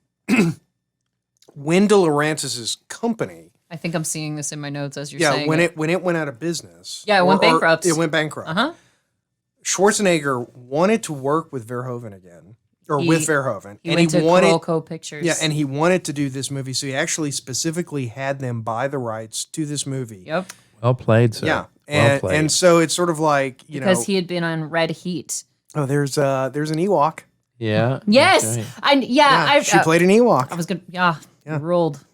when De Laurentiis' company, I think I'm seeing this in my notes as you're saying when it went out of business, Yeah, it went bankrupt. It went bankrupt. Uh-huh. Schwarzenegger wanted to work with Verhoeven again, with Verhoeven, He went to Carolco Pictures. Yeah, and he wanted to do this movie, so he actually specifically had them buy the rights to this movie. Yep. Well played, sir. Yeah, Well played. and so it's sort of like Because he had been on Red Heat. there's an Ewok. Yeah. Yes. that's right. She played an Ewok. I was good. Yeah. Rolled.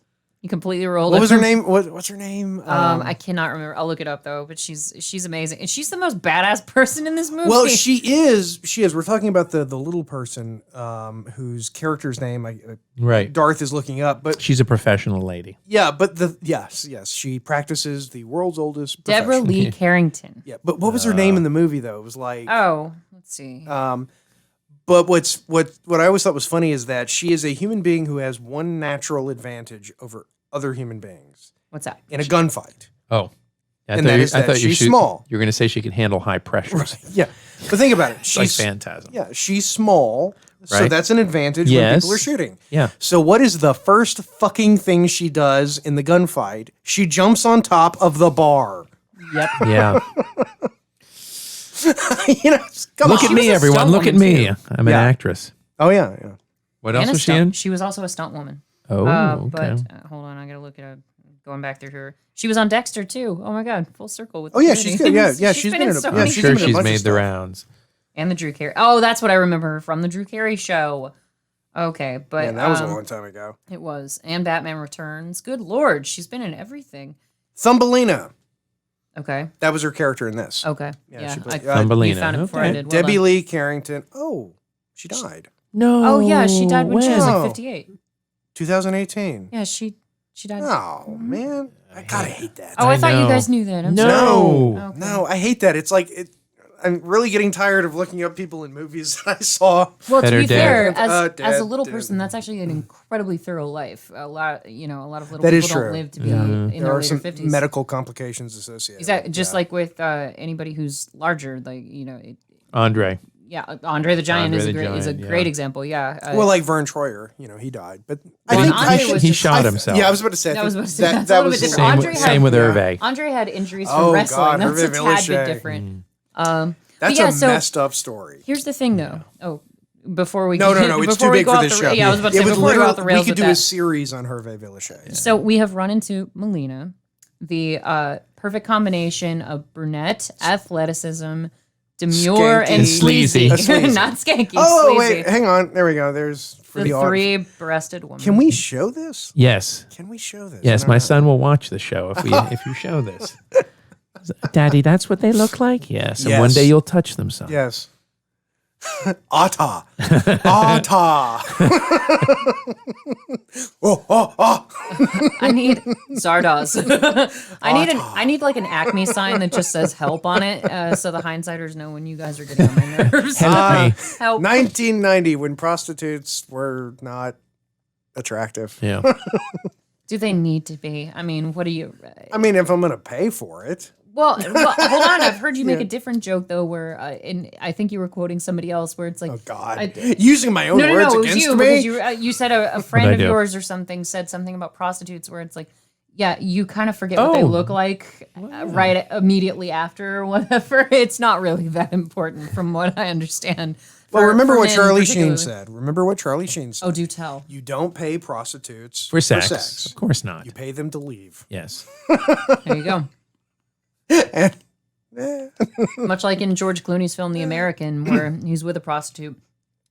You completely rolled. What it. was her name? What's her name? I cannot remember. I'll look it up though. But she's amazing, and she's the most badass person in this movie. Well, she is. We're talking about the little person whose character's name Right. Darth is looking up, but She's a professional lady. yeah, but yes, she practices the world's oldest. Deborah profession. Lee Carrington. Yeah, but what was her name in the movie though? It was like. Oh, let's see. But what I always thought was funny is that she is a human being who has one natural advantage over other human beings What's that? in a gunfight. Oh. And that is that she's small. You were going to say she could handle high pressures. Yeah, but think about it. It's like She's Phantasm. Yeah, she's small, so Right. that's an advantage when Yes. people are shooting. Yeah. So what is the first fucking thing she does in the gunfight? She jumps on top of the bar. Yep. Yeah. Come Look on. at me, was a everyone. stunt Look at woman, me. too. I'm an Yeah. actress. Oh yeah. What else And a was she stunt. in? She was also a stunt woman. Oh, okay. But hold on, I gotta look it up. Going back through her, she was on Dexter too. Oh my God, full circle with. Oh yeah, Trinity. she's good. Yeah, she's been in so a, many she's Sure, been in a she's bunch of made the stuff. rounds. And the Drew Carey. Oh, that's what I remember her from, the Drew Carey show. Okay, but Man, that was a long time ago. It was. And Batman Returns. Good Lord, she's been in everything. Thumbelina. Okay. That was her character in this. Okay. Yeah, Yeah. she played- You Thumbelina. found it before I Okay. did. Well Debbie done. Lee Carrington. Oh, she died. No. Oh yeah, she died when she was Wow. like 58. 2018. Yeah, she died. Oh man, I gotta hate that. Oh, I I thought you know. guys knew that. I'm No. sorry. No, Okay. no, I hate that. It's like I'm really getting tired of looking up people in movies that I saw. Well, to Better be dead. fair, Dead, as a little dead. person, that's actually an incredibly thorough life. A lot of little That is people don't true. live to be in There their are later some 50s. medical complications associated. Exactly. with it, Just yeah. like with anybody who's larger, like Andre. Andre the Giant Andre the is a Giant, great yeah. example. Yeah. well, like Vern Troyer, he died, but I Well, think Andre I, was He just- shot himself. Yeah, I was about to say. I was about to say, that, that's that a little was bit different. Same, Andre had- same with yeah. Hervé. Andre had injuries Oh, from wrestling. God, That's Hervé a tad Villachet. bit different. Mm. That's yeah, a so- messed up story. Here's the thing, though. Oh, before we No, get, it's before too we big go for off this the, show. Yeah, I was about to It say would before we go off the literally- rails we could with do a that. series on Hervé Villachet. So we have run into Melina, the perfect combination of brunette, athleticism, demure, Skanky. and And sleazy. sleazy. Not skanky. Oh sleazy. wait, hang on. There we go. There's for The the audience. three-breasted woman. Can we show this? Yes. Can we show this? Yes, I don't my know. son will watch the show if you show this. Daddy, that's what they look like? Yes. And one Yes. day you'll touch them, son. Yes. Ata. Ata. oh. I need Zardoz. I need like an Acme sign that just says "help" on it, so the hindsighters know when you guys are getting on my nerves. Help me. Help. 1990, when prostitutes were not attractive. Yeah. Do they need to be? I mean, what do you? I mean, if I'm going to pay for it. Well, hold on. I've heard you make a different joke though, where and I think you were quoting somebody else, where it's like, Oh, God. I- Using my own no, words it was against you me? because you said a friend I of do? yours or something said something about prostitutes, where it's like, yeah, you kind of forget what they Oh. look like right immediately after or whatever. It's not really that important, from what I understand. Well, remember for what men Charlie Sheen particularly. said. Remember what Charlie Sheen said. Oh, do tell. You don't pay prostitutes For sex. Of course not. You pay them to leave. Yes. There you go. And, Much like in George Clooney's film The American, where he's with a prostitute,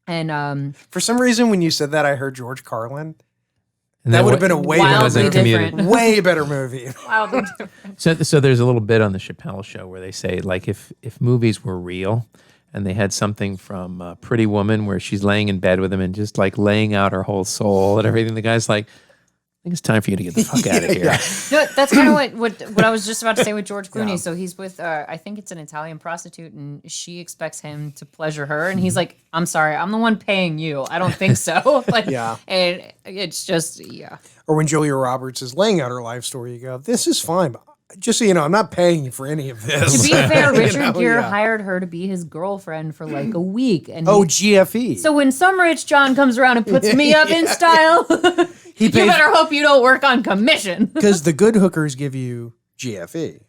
and for some reason, when you said that, I heard George Carlin. And That then would have what- been a way Wildly better different. movie. Way better movie. wildly different. So there's a little bit on the Chappelle show where they say, like, if movies were real and they had something from Pretty Woman where she's laying in bed with him and just like laying out her whole soul and everything, the guy's like, think it's time for you to get the fuck out of here. No, that's kind of what I was just about to say with George Clooney. So he's with, I think it's an Italian prostitute, and she expects him to pleasure her, and he's like, "I'm sorry, I'm the one paying you. I don't think so." Like, Yeah. and it's just, yeah. Or when Julia Roberts is laying out her life story, you go, "This is fine, but just so you know, I'm not paying you for any of this." To be fair, Richard know, Gere yeah. hired her to be his girlfriend for like a week, and Oh, GFE. so when some rich John comes around and puts me up in style, he you better hope you don't work on commission. because the good hookers give you GFE,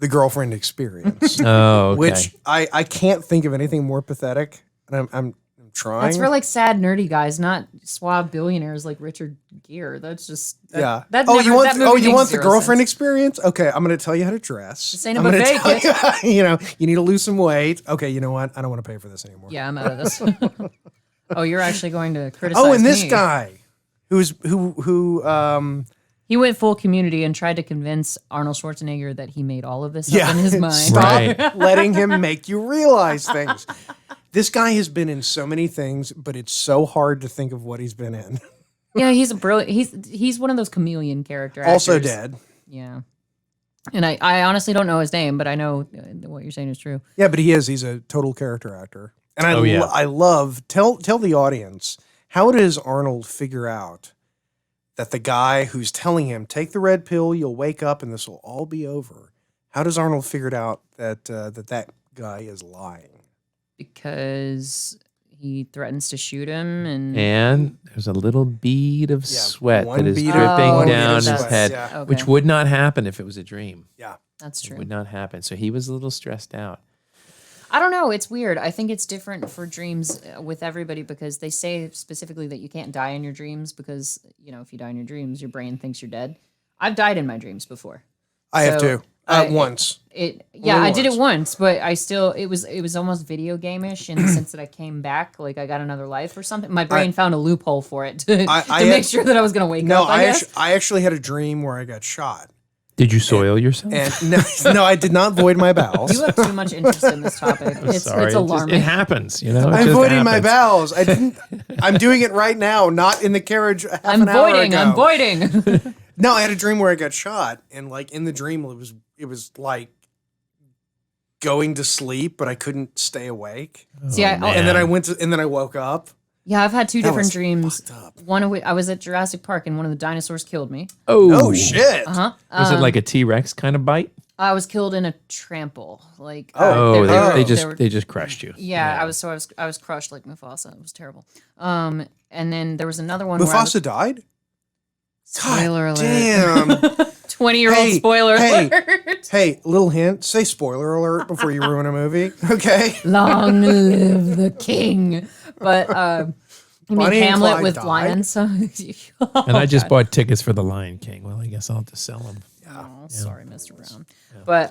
the girlfriend experience, Oh, okay. which I can't think of anything more pathetic. And I'm trying. That's for like sad nerdy guys, not suave billionaires like Richard Gere. That's just yeah. That Oh, never, you want that movie you makes want the zero girlfriend sense. experience? Okay, I'm going to tell you how to dress. This ain't a I'm gonna buffet, tell you, you need to lose some weight. Okay, you know what? I don't want to pay for this anymore. Yeah, I'm out of this. Oh, you're actually going to criticize Oh, and this me. guy, who He went full community and tried to convince Arnold Schwarzenegger that he made all of this yeah, up in his mind. stop Right. letting him make you realize things. This guy has been in so many things, but it's so hard to think of what he's been in. Yeah, he's a brilliant. He's one of those chameleon character Also actors. dead. Yeah. And I honestly don't know his name, but I know what you're saying is true. Yeah, but he is. He's a total character actor. And I, Oh, yeah. I love, tell the audience, how does Arnold figure out that the guy who's telling him, take the red pill, you'll wake up and this will all be over? How does Arnold figure out that that guy is lying? Because he threatens to shoot him, And there's a little bead of sweat one that is bead of- dripping Oh, down his that's- head, yeah. Okay. which would not happen if it was a dream. Yeah. That's It true. would not happen. So he was a little stressed out. I don't know. It's weird. I think it's different for dreams with everybody because they say specifically that you can't die in your dreams because, if you die in your dreams, your brain thinks you're dead. I've died in my dreams before. I have So, to. I- Once. I did it once. once, but I still it was almost video game-ish in the sense that I came back, like I got another life or something. My brain found a loophole for it to I make had- sure that I was gonna wake No, up. I guess. I actually had a dream where I got shot. Did you soil yourself? And no, I did not void my bowels. You have too much interest in this topic. It's Sorry, it's it just- alarming. It happens, It I'm just voiding my happens. bowels. I didn't. I'm doing it right now, not in the carriage. Half I'm an hour voiding. ago. I'm voiding. No, I had a dream where I got shot, and like in the dream, it was like going to sleep, but I couldn't stay awake. See, I, And then I woke up. yeah, I've had two different was dreams. fucked up. One of which I was at Jurassic Park and one of the dinosaurs killed me. Oh shit! Was it like a T-Rex kind of bite? I was killed in a trample. Like Oh, they they were- just crushed you. yeah, I was crushed like Mufasa. It was terrible. And then there was another one. where I was, Mufasa died. spoiler alert. Damn. 20-year-old Hey, spoiler hey. alert. Hey, little hint. Say spoiler alert before you ruin a movie. Okay. Long live the king. But you mean Bonnie and Hamlet Clyde with died. lions? And I just bought tickets for The Lion King. Well, I guess I'll have to sell them. Oh, sorry, Mr. Brown. But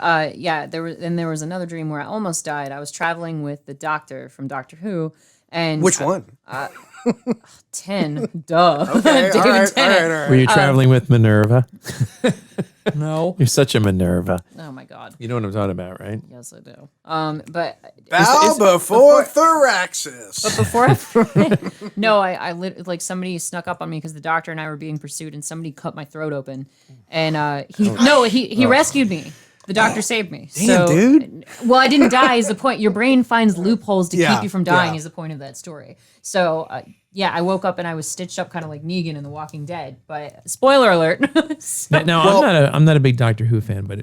there was another dream where I almost died. I was traveling with the doctor from Doctor Who, and Which one? 10, duh. Okay, David all right, Tennant. Were you traveling with Minerva? No. You're such a Minerva. Oh my God. You know what I'm talking about, right? Yes, I do. But Bow before Thoraxis. before I, no, I like somebody snuck up on me because the doctor and I were being pursued, and somebody cut my throat open, and he rescued me. The doctor saved me. Damn, so, dude. Well, I didn't die. Is the point? Your brain finds loopholes to Yeah, keep you from dying. yeah. Is the point of that story? So, I woke up and I was stitched up, kind of like Negan in The Walking Dead. But spoiler alert. Now, I'm not a big Doctor Who fan, but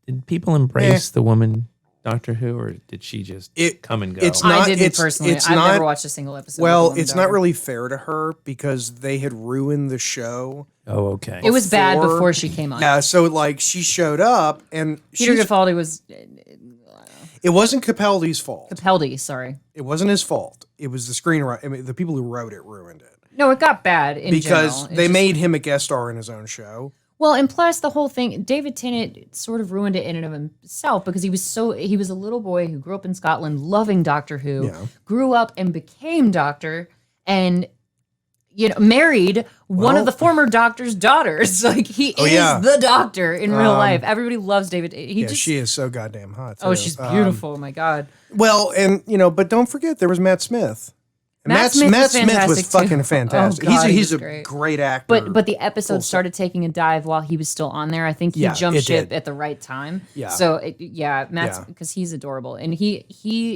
did people embrace the woman Doctor Who, or did she just come and go? it's I not- didn't it's- personally. it's I've not- never watched a single episode. Well, of The it's Woman not Doctor. really fair to her because they had ruined the show. Oh, okay. It was bad before she came on. Yeah, so like she showed up and Peter she's- Capaldi was it wasn't Capaldi's fault. Capaldi. Sorry. It wasn't his fault. It was the screenwriter. I mean, the people who wrote it ruined it No, it got bad in because general. It they just- made him a guest star in his own show. Well, and plus the whole thing, David Tennant sort of ruined it in and of himself because he was a little boy who grew up in Scotland, loving Doctor Who, Yeah. grew up and became Doctor, and married one of the former Doctor's daughters. Like he is yeah. the Doctor in real life. Everybody loves David. She is so goddamn hot. Oh, too. she's beautiful. Oh my God. Well, and but don't forget there was Matt Smith Matt Smith was Smith was fantastic, fucking too. fantastic. Oh, God, he's he a was great actor. But the episode started taking a dive while he was still on there. I think he Yeah, jumped it ship did. at the right time. Yeah. So Matt's Yeah. because he's adorable, and he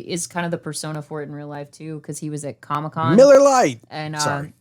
is kind of the persona for it in real life too. Because he was at Comic-Con. Miller Lite. And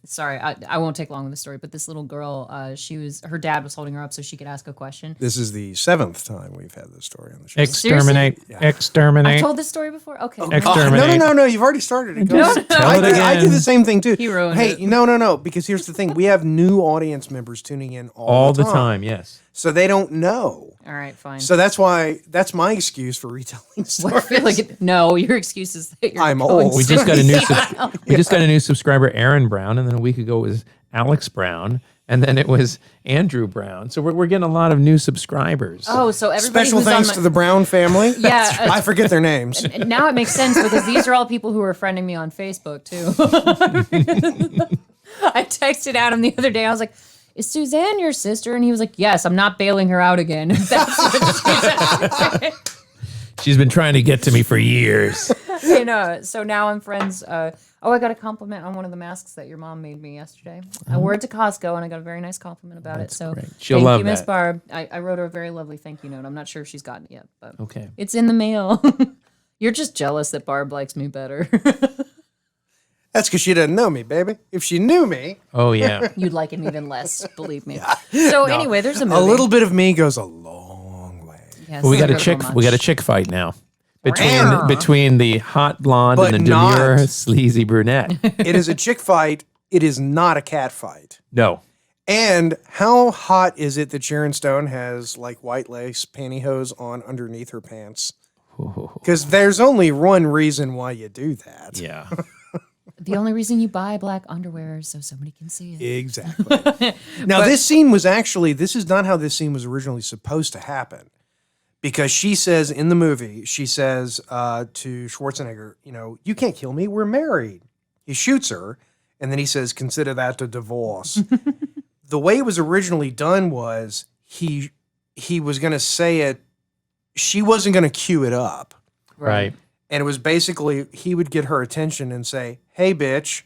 Sorry. I won't take long with the story, but this little girl, her dad was holding her up so she could ask a question. This is the 7th time we've had this story on the show. Exterminate. Exterminate. I've told this story before. Okay. Exterminate. No. You've already started it. Go. Tell it I do again. the same thing too. He ruined hey, it. no. Because here's the thing: we have new audience members tuning in All the time, yes. so they don't know. All right, fine. So that's my excuse for retelling I stories. feel like no, your excuse is that you're I'm going old. We just got a Yeah. we just got a new subscriber, Aaron Brown, and then a week ago it was Alex Brown, and then it was Andrew Brown. So we're getting a lot of new subscribers. Oh, so everybody Special who's thanks on to the Brown family. Yeah, I forget their names. now it makes sense because these are all people who are friending me on Facebook too. I texted Adam the other day. I was like, "Is Suzanne your sister?" And he was like, "Yes, I'm not bailing her out again." That's what she said. She's been trying to get to me for years. And so now I'm friends. I got a compliment on one of the masks that your mom made me yesterday. I wore it to Costco, and I got a very nice compliment about it. So great. She'll thank love you, Miss that. Barb. I wrote her a very lovely thank you note. I'm not sure if she's gotten it yet, but Okay. it's in the mail. You're just jealous that Barb likes me better. That's because she doesn't know me, baby. If she knew me, Oh yeah. You'd like him even less, believe me. So anyway, there's a movie. a little bit of me goes a long way. Yes, Well, we got a not chick. so We got a much. chick fight now between the hot blonde But and the demure not- sleazy brunette. It is a chick fight. It is not a cat fight. No. And how hot is it that Sharon Stone has like white lace pantyhose on underneath her pants? Because there's only one reason why you do that. Yeah. The only reason you buy black underwear is so somebody can see it. Exactly. Now, this scene was actually, this is not how this scene was originally supposed to happen. Because she says in the movie, she says to Schwarzenegger, you can't kill me. We're married. He shoots her. And then he says, consider that a divorce. The way it was originally done was he was going to say it. She wasn't going to cue it up. Right. And it was basically, he would get her attention and say, hey, bitch,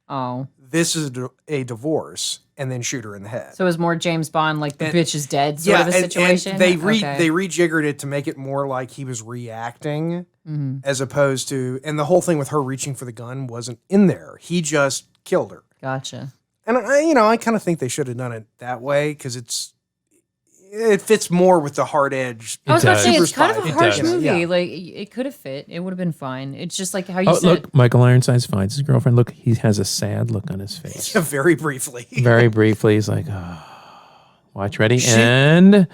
Oh. this is a divorce, and then shoot her in the head. So it was more James Bond, like the bitch is dead sort of a situation? And they Okay. rejiggered it to make it more like he was reacting Mm-hmm. as opposed to, and the whole thing with her reaching for the gun wasn't in there. He just killed her. Gotcha. And I kind of think they should have done it that way because it fits more with the hard edge. I was about to say, Super it's kind of spy. a harsh It does. movie. Yeah. Like, it could have fit. It would have been fine. It's just like how you Oh, said. look, Michael Ironsides finds his girlfriend. Look, he has a sad look on his face. Very briefly. Very briefly, he's like, watch, ready, and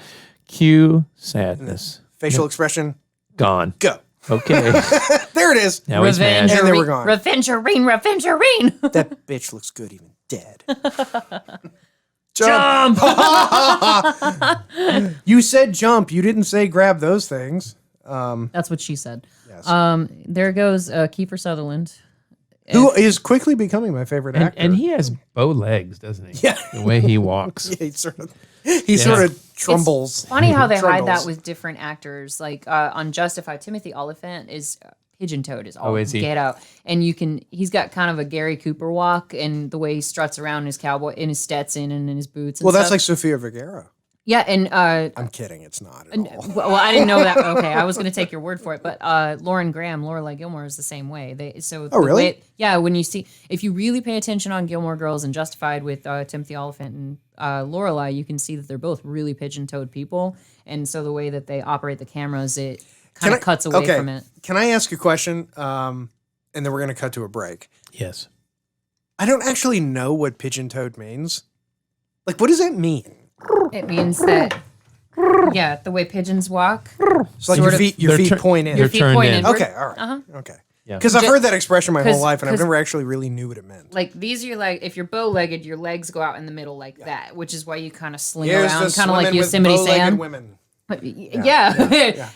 cue sadness. Facial expression, Gone. go. Okay. There it is. Now he's mad. And they were gone. Revengerine, Revengerine. That bitch looks good even dead. Jump! You said jump. You didn't say grab those things. That's what she said. Yes. There goes Kiefer Sutherland. Who is quickly becoming my favorite actor. And he has bow legs, doesn't he? Yeah. The way he walks. he sort of trumbles. Funny how they hide that Trundles. with different actors. Like on Justified, Timothy Oliphant is pigeon-toed is all Oh, is he? get out, and he's got kind of a Gary Cooper walk, and the way he struts around in his cowboy in his Stetson and in his boots. And Well, that's stuff. like Sofia Vergara. yeah, and I'm kidding. It's not at all. well, I didn't know that. Okay, I was going to take your word for it, but Lorelai Gilmore is the same way. Really? When you see, if you really pay attention on Gilmore Girls and Justified with Timothy Oliphant and Lorelai, you can see that they're both really pigeon-toed people, and so the way that they operate the cameras, it kind of cuts away from it. Can I ask a question? And then we're going to cut to a break. Yes. I don't actually know what pigeon-toed means. Like, what does that mean? It means that, yeah, the way pigeons walk. It's like Sort of- your feet They're point in. They're feet turned point in. inward. Okay, all right. Okay. Yeah. Because I've heard that expression my whole life, and I've 'cause- never actually really knew what it meant. Like these are your if you're bow-legged, your legs go out in the middle like that, which is why you kind of sling Here's around, the kind of like swimming with Yosemite bow-legged Sam. women. Yeah.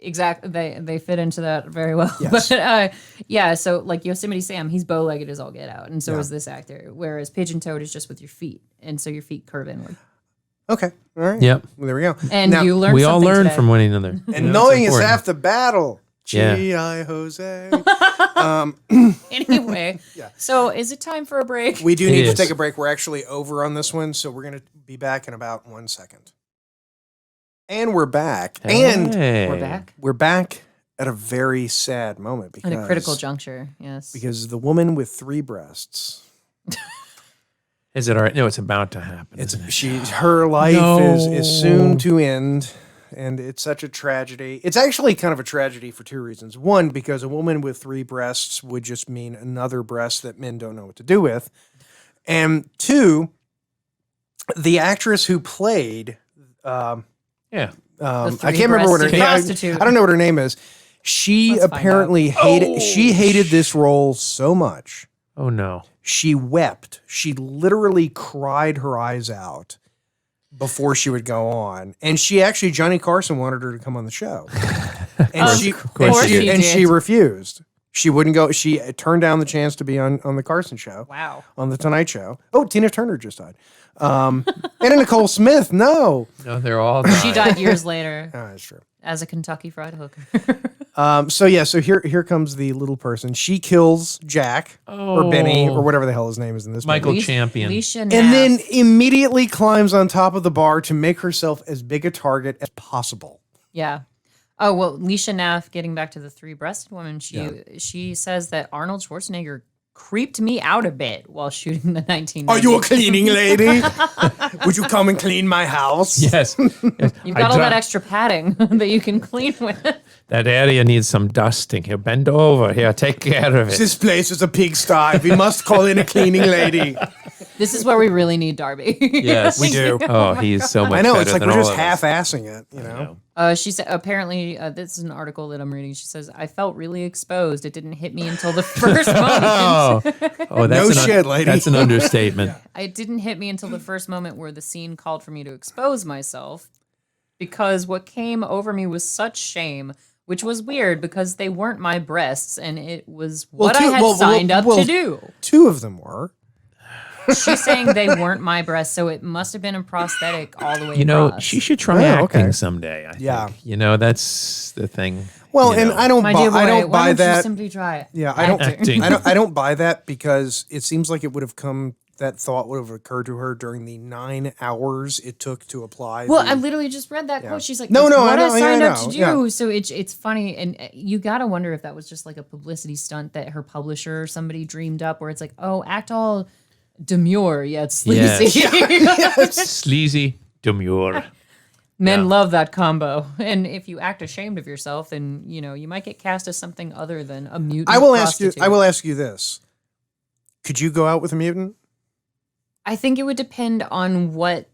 Exactly. They fit into that very well. Yes. But so like Yosemite Sam, he's bow-legged as all get out, and so is this actor. Whereas pigeon-toed is just with your feet, and so your feet curve inward. Okay, all right. Yep. Well, there we go. And Now, you learn. We all something learn today. from one another. and knowing is half the battle. Yeah. G.I. Jose. Anyway, so is it time for a break? We do It need to is. take a break. We're actually over on this one, so we're going to be back in about 1 second. And we're back. And Hey. We're back we're back at a very sad moment because at a critical juncture. Yes. because the woman with 3 breasts. Is it all right? No, it's about to happen. isn't it? Her life No. is soon to end, and it's such a tragedy. It's actually kind of a tragedy for 2 reasons. One, because a woman with 3 breasts would just mean another breast that men don't know what to do with. And 2, the actress who played Yeah. I can't remember what her name. prostitute. I don't know what her name is. She Let's find apparently hated. She hated this role so much. Oh no. She wept. She literally cried her eyes out before she would go on. And she actually, Johnny Carson wanted her to come on the show, and course she did. she refused. She wouldn't go. She turned down the chance to be on the Carson show. Wow. On the Tonight Show. Oh, Tina Turner just died. And Nicole Smith. No, No, they're all. She died years later that's true. as a Kentucky Fried Hooker. So here comes the little person. She kills Jack or Benny or whatever the hell his name is in this Michael movie. Champion. Leisha And Naff. then immediately climbs on top of the bar to make herself as big a target as possible. Yeah. Oh, well, Leisha Naff, getting back to the 3-breasted woman, she says that Arnold Schwarzenegger creeped me out a bit while shooting the 1990s. Are you a cleaning lady? Would you come and clean my house? Yes. Yes. You've got all that extra padding that you can clean with. That area needs some dusting. Here, bend over. Here, take care of it. This place is a pigsty. We must call in a cleaning lady. This is where we really need Darby. Yes, We do. Oh, he's so much I know, better it's like than we're all just of us. half-assing it, you know? She said, apparently, this is an article that I'm reading. She says, I felt really exposed. It didn't hit me until the first moment. Oh, that's No shit, lady. That's an understatement. It didn't hit me until the first moment where the scene called for me to expose myself because what came over me was such shame, which was weird because they weren't my breasts and it was what I had signed up to do. 2 of them were. She's saying they weren't my breasts, so it must have been a prosthetic all the way You know, across. she should try Oh, acting okay. someday. I Yeah. think. You know, that's the thing. Well, you and know. I don't My buy, dear boy, I don't why buy don't you that. simply try it? Yeah, I don't. Acting. I don't buy that because it seems like it would have come. That thought would have occurred to her during the 9 hours it took to apply. Well, the- I literally just read that quote. She's like, No, "It's no, what I I, know, yeah, signed I up to know, do." yeah. So it's funny, and you gotta wonder if that was just like a publicity stunt that her publisher or somebody dreamed up, where it's like, "Oh, act all demure yet sleazy." Sleazy, demure. Men Yeah. love that combo, and if you act ashamed of yourself, then you might get cast as something other than a mutant. I will ask you. prostitute. I will ask you this: could you go out with a mutant? I think it would depend on what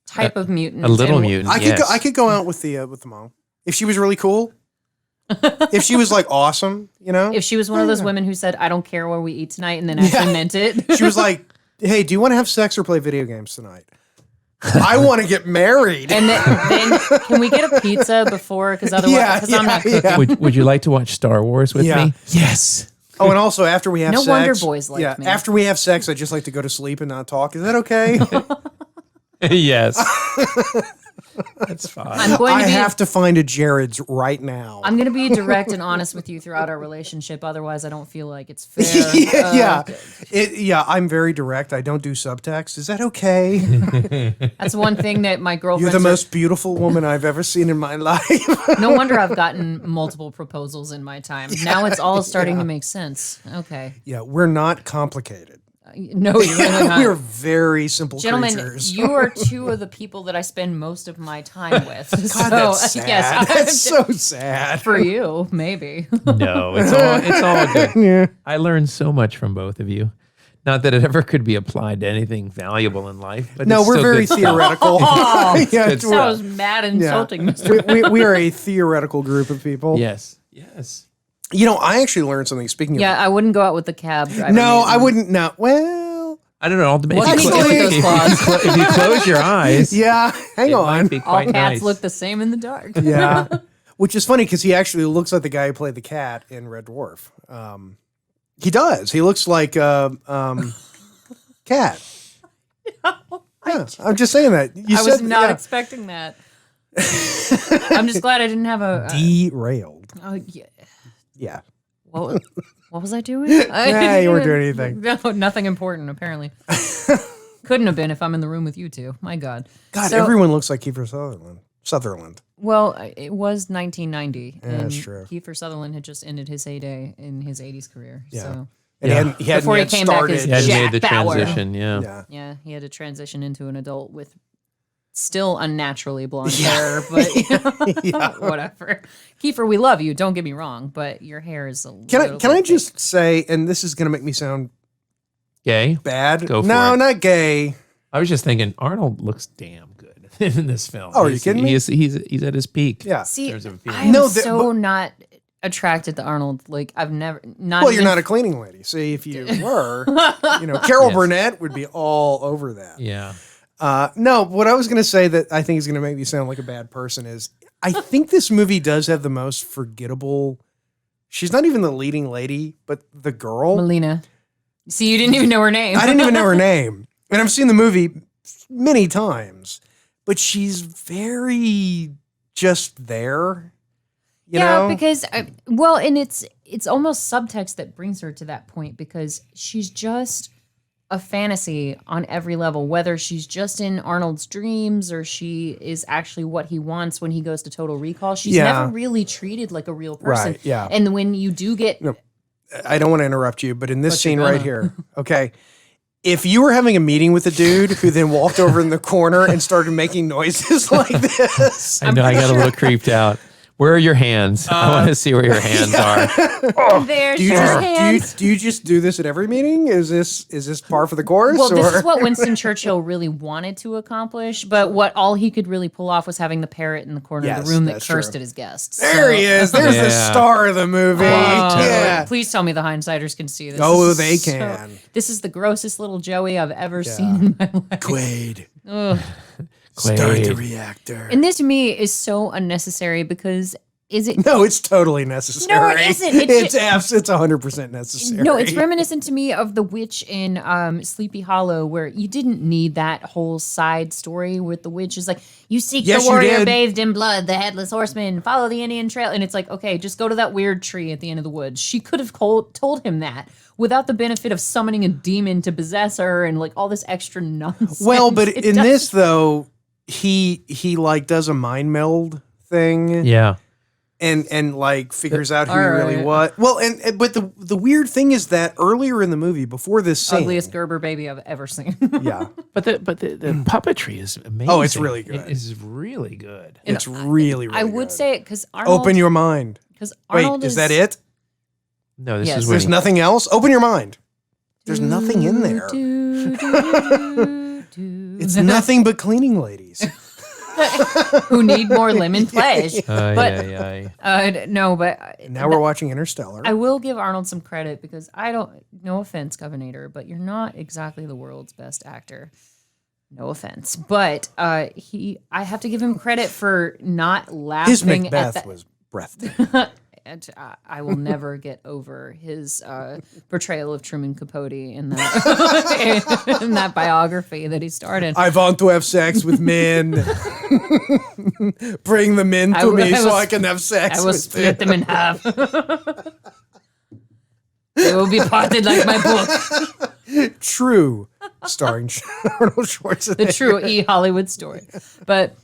type of mutant. A little and mutant. I could. yes. I could go out with the mom if she was really cool. If she was like awesome, you know. If she was one of those women who said, "I don't care where we eat tonight," and then actually meant it. She was like, "Hey, do you want to have sex or play video games tonight?" I want to get married. And then can we get a pizza before? Because otherwise, Yeah, because I'm not yeah, cooking. yeah. Would you like to watch Star Wars with Yeah. me? Yes. Oh, and also after we have No sex, wonder boys like me. after we have sex, I just like to go to sleep and not talk. Is that okay? Yes. That's fine. I'm going I to be. have to find a Jared's right now. I'm going to be direct and honest with you throughout our relationship. Otherwise, I don't feel like it's fair. yeah. I'm very direct. I don't do subtext. Is that okay? That's one thing that my girlfriend. You're the most beautiful woman I've ever seen in my life. No wonder I've gotten multiple proposals in my time. Now it's all starting to make sense. Okay. Yeah, we're not complicated. No, you're really not. We're very simple Gentlemen, creatures. you are 2 of the people that I spend most of my time with. God, that's sad. yes, That's so sad. for you, maybe. No, it's all good. Yeah. I learned so much from both of you. Not that it ever could be applied to anything valuable in life, but No, it's we're still very good stuff. theoretical. yeah, good it's- That was mad insulting, Mr. we are a theoretical group of people. Yes. Yes. You know, I actually learned something. Speaking of Yeah, I wouldn't go out with the cab driver. no, mutant. I wouldn't. No, well, I don't know. All What can you do with those claws? if you close your eyes, yeah. Hang it on. might be All quite cats nice. look the same in the dark. Yeah, which is funny because he actually looks like the guy who played the cat in Red Dwarf. He does. He looks like cat. Yeah, I'm just saying that. You I was said not expecting that. I'm just glad I didn't have a. derailed. Oh, yeah. Yeah. What What was I doing? Yeah, you weren't doing anything. No, nothing important, apparently. Couldn't have been if I'm in the room with you two. My God. God, So- everyone looks like Kiefer Sutherland. Well, it was 1990. Yeah, and that's true. Kiefer Sutherland had just ended his heyday in his 80s career. Yeah. So, And he hadn't Before he yet came back as started. He hadn't Jack made the Bauer. transition. Yeah. Yeah. yeah, he had to transition into an adult with still unnaturally blonde hair, but whatever. Kiefer, we love you. Don't get me wrong, but your hair is a little Can I bit just say, and this is going to make me sound Gay. bad. Go for no, it. not gay. I was just thinking Arnold looks damn good in this film. Oh, are you kidding me? He's at his peak. Yeah. See, in terms of appearance. I'm No, so not attracted to Arnold. Like, I've never, not Well, you're even- not a cleaning lady. See, if you were, Carol Yes. Burnett would be all over that. Yeah. No, what I was going to say that I think is going to make me sound like a bad person is I think this movie does have the most forgettable. She's not even the leading lady, but the girl. Melina. See, you didn't even know her name. I didn't even know her name. And I've seen the movie many times, but she's very just there. You know? because and it's almost subtext that brings her to that point because she's just a fantasy on every level, whether she's just in Arnold's dreams or she is actually what he wants when he goes to Total Recall. She's Yeah. never really treated like a real person. Right, yeah. And when you do get I don't want to interrupt you, but in this But scene you're right gonna. here, okay, if you were having a meeting with a dude who then walked over in the corner and started making noises like this, I know. I got a little creeped out. Where are your hands? I want to see where your hands are. there's do you, your just, hands. do you just do this at every meeting? Is this par for the course? Well, this or? is what Winston Churchill really wanted to accomplish, but what all he could really pull off was having the parrot in the corner of Yes, the room that that's cursed true. at his guests. There he is. There's the Yeah. star of the movie. yeah. Please tell me the hindsighters can see this. Oh, This is they so- can. This is the grossest little Joey I've ever seen in my life. Quaid. Ugh. Start the Quaid. reactor. And this to me is so unnecessary because is it No, it's totally necessary. No, it isn't. It's 100% necessary. No, it's reminiscent to me of the witch in Sleepy Hollow, where you didn't need that whole side story with the witch is like, you seek Yes, the you warrior did. bathed in blood, the headless horseman, follow the Indian trail. And it's like, okay, just go to that weird tree at the end of the woods. She could have told him that without the benefit of summoning a demon to possess her and like all this extra nonsense. Well, but It in doesn't- this though, he like does a mind meld thing. Yeah. And like figures out who he All really right. was. Well, and but the weird thing is that earlier in the movie, before this scene, ugliest Gerber baby I've ever seen. yeah, But the puppetry is amazing. Oh, it's really good. It is really good. it's really I would good. say it because Arnold. Open your mind. because Wait, Arnold is that it? No, this Yes. is where There's nothing else. Open your mind. There's nothing in there. It's nothing but cleaning ladies. who need more lemon pledge. But no, but And now we're watching Interstellar. I will give Arnold some credit because I don't. No offense, Covenator, but you're not exactly the world's best actor. No offense, but I have to give him credit for not laughing His at Macbeth that. was breathtaking. And I will never get over his portrayal of Truman Capote in that in that biography that he started. I want to have sex with men. Bring the men to I me so was- I can have sex I will with split them. them in half. They will be parted like my book. True. Starring Arnold Schwarzenegger. The true E Hollywood story. But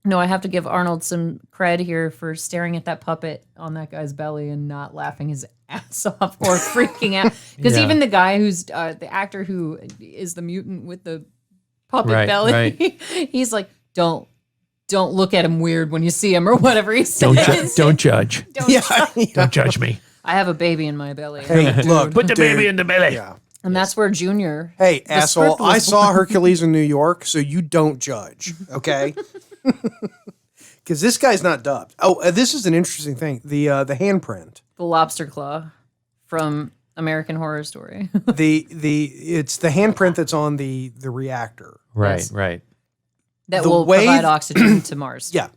no, I have to give Arnold some cred here for staring at that puppet on that guy's belly and not laughing his ass off or freaking out. Because Yeah. even the guy who's the actor who is the mutant with the puppet Right, belly, right. he's like, don't look at him weird when you see him or whatever he says. Don't judge. Yeah. Don't judge me. I have a baby in my belly. Hey, look. Put the dude. baby in the belly. Yeah. And that's where Junior. Hey, the asshole, script was I saw Hercules in New York, so you don't judge, okay? Because this guy's not dubbed. Oh, this is an interesting thing. The handprint. The lobster claw from American Horror Story. It's the handprint that's on the reactor. Right, Yes. right. that The will way- provide oxygen to Mars. Yeah.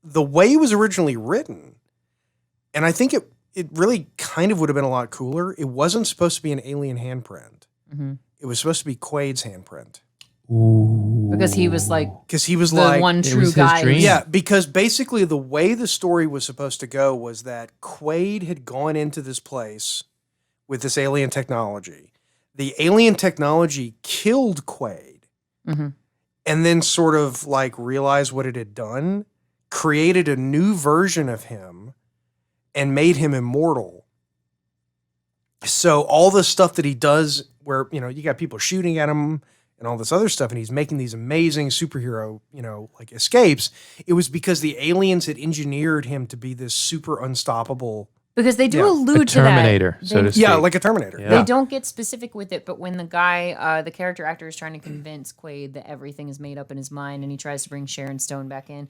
The way it was originally written, and I think it really kind of would have been a lot cooler. It wasn't supposed to be an alien handprint. Mhm. It was supposed to be Quaid's handprint. Ooh. Because he was like Because he was the like, one it true was his guy. dream. yeah, because basically the way the story was supposed to go was that Quaid had gone into this place with this alien technology. The alien technology killed Quaid Mhm. and then sort of like realized what it had done, created a new version of him and made him immortal. So all the stuff that he does where, you got people shooting at him and all this other stuff, and he's making these amazing superhero, like escapes, it was because the aliens had engineered him to be this super unstoppable. Because they do Yeah. allude A to that. Terminator, so to speak. Yeah, like a Terminator. Yeah. They don't get specific with it, but when the guy, the character actor, is trying to convince Quaid that everything is made up in his mind, and he tries to bring Sharon Stone back in,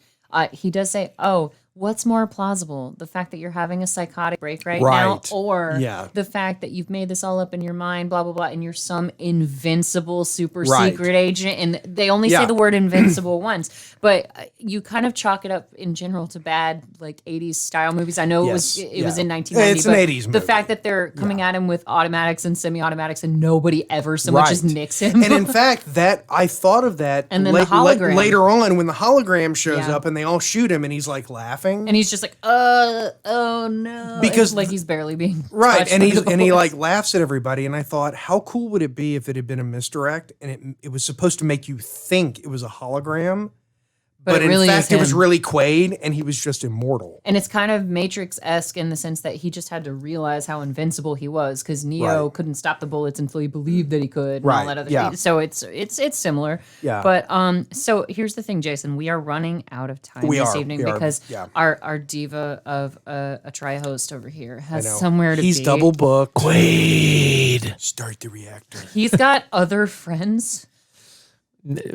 he does say, "Oh, what's more plausible? The fact that you're having a psychotic break right now, Right. or Yeah. the fact that you've made this all up in your mind, blah blah blah, and you're some invincible super Right. secret agent?" And they only Yeah. say the word invincible once, but you kind of chalk it up in general to bad like 80s style movies. I know Yes. it was Yeah. in 1990. It's an but 80s The movie. fact that they're coming at him with automatics and semi-automatics, and nobody ever so much as Right. nicks him. And in fact, that I thought of that And then the hologram. later on when the hologram shows Yeah. up and they all shoot him and he's like laughing. and he's just like, oh no, Because It's like he's barely being Right, touched and by he bullets. like laughs at everybody, and I thought, how cool would it be if it had been a misdirect and it was supposed to make you think it was a hologram, but it in really fact is it was him. really Quaid, and he was just immortal. And it's kind of Matrix-esque in the sense that he just had to realize how invincible he was because Neo Right. couldn't stop the bullets until he believed that he could. And all Right, that other. yeah. So it's similar. Yeah. But so here's the thing, Jason. We are running out of time We this are, evening we are, because yeah. our diva of a tri-host over here has I know. somewhere to He's be. double booked. Quaid. Start the reactor. He's got other friends.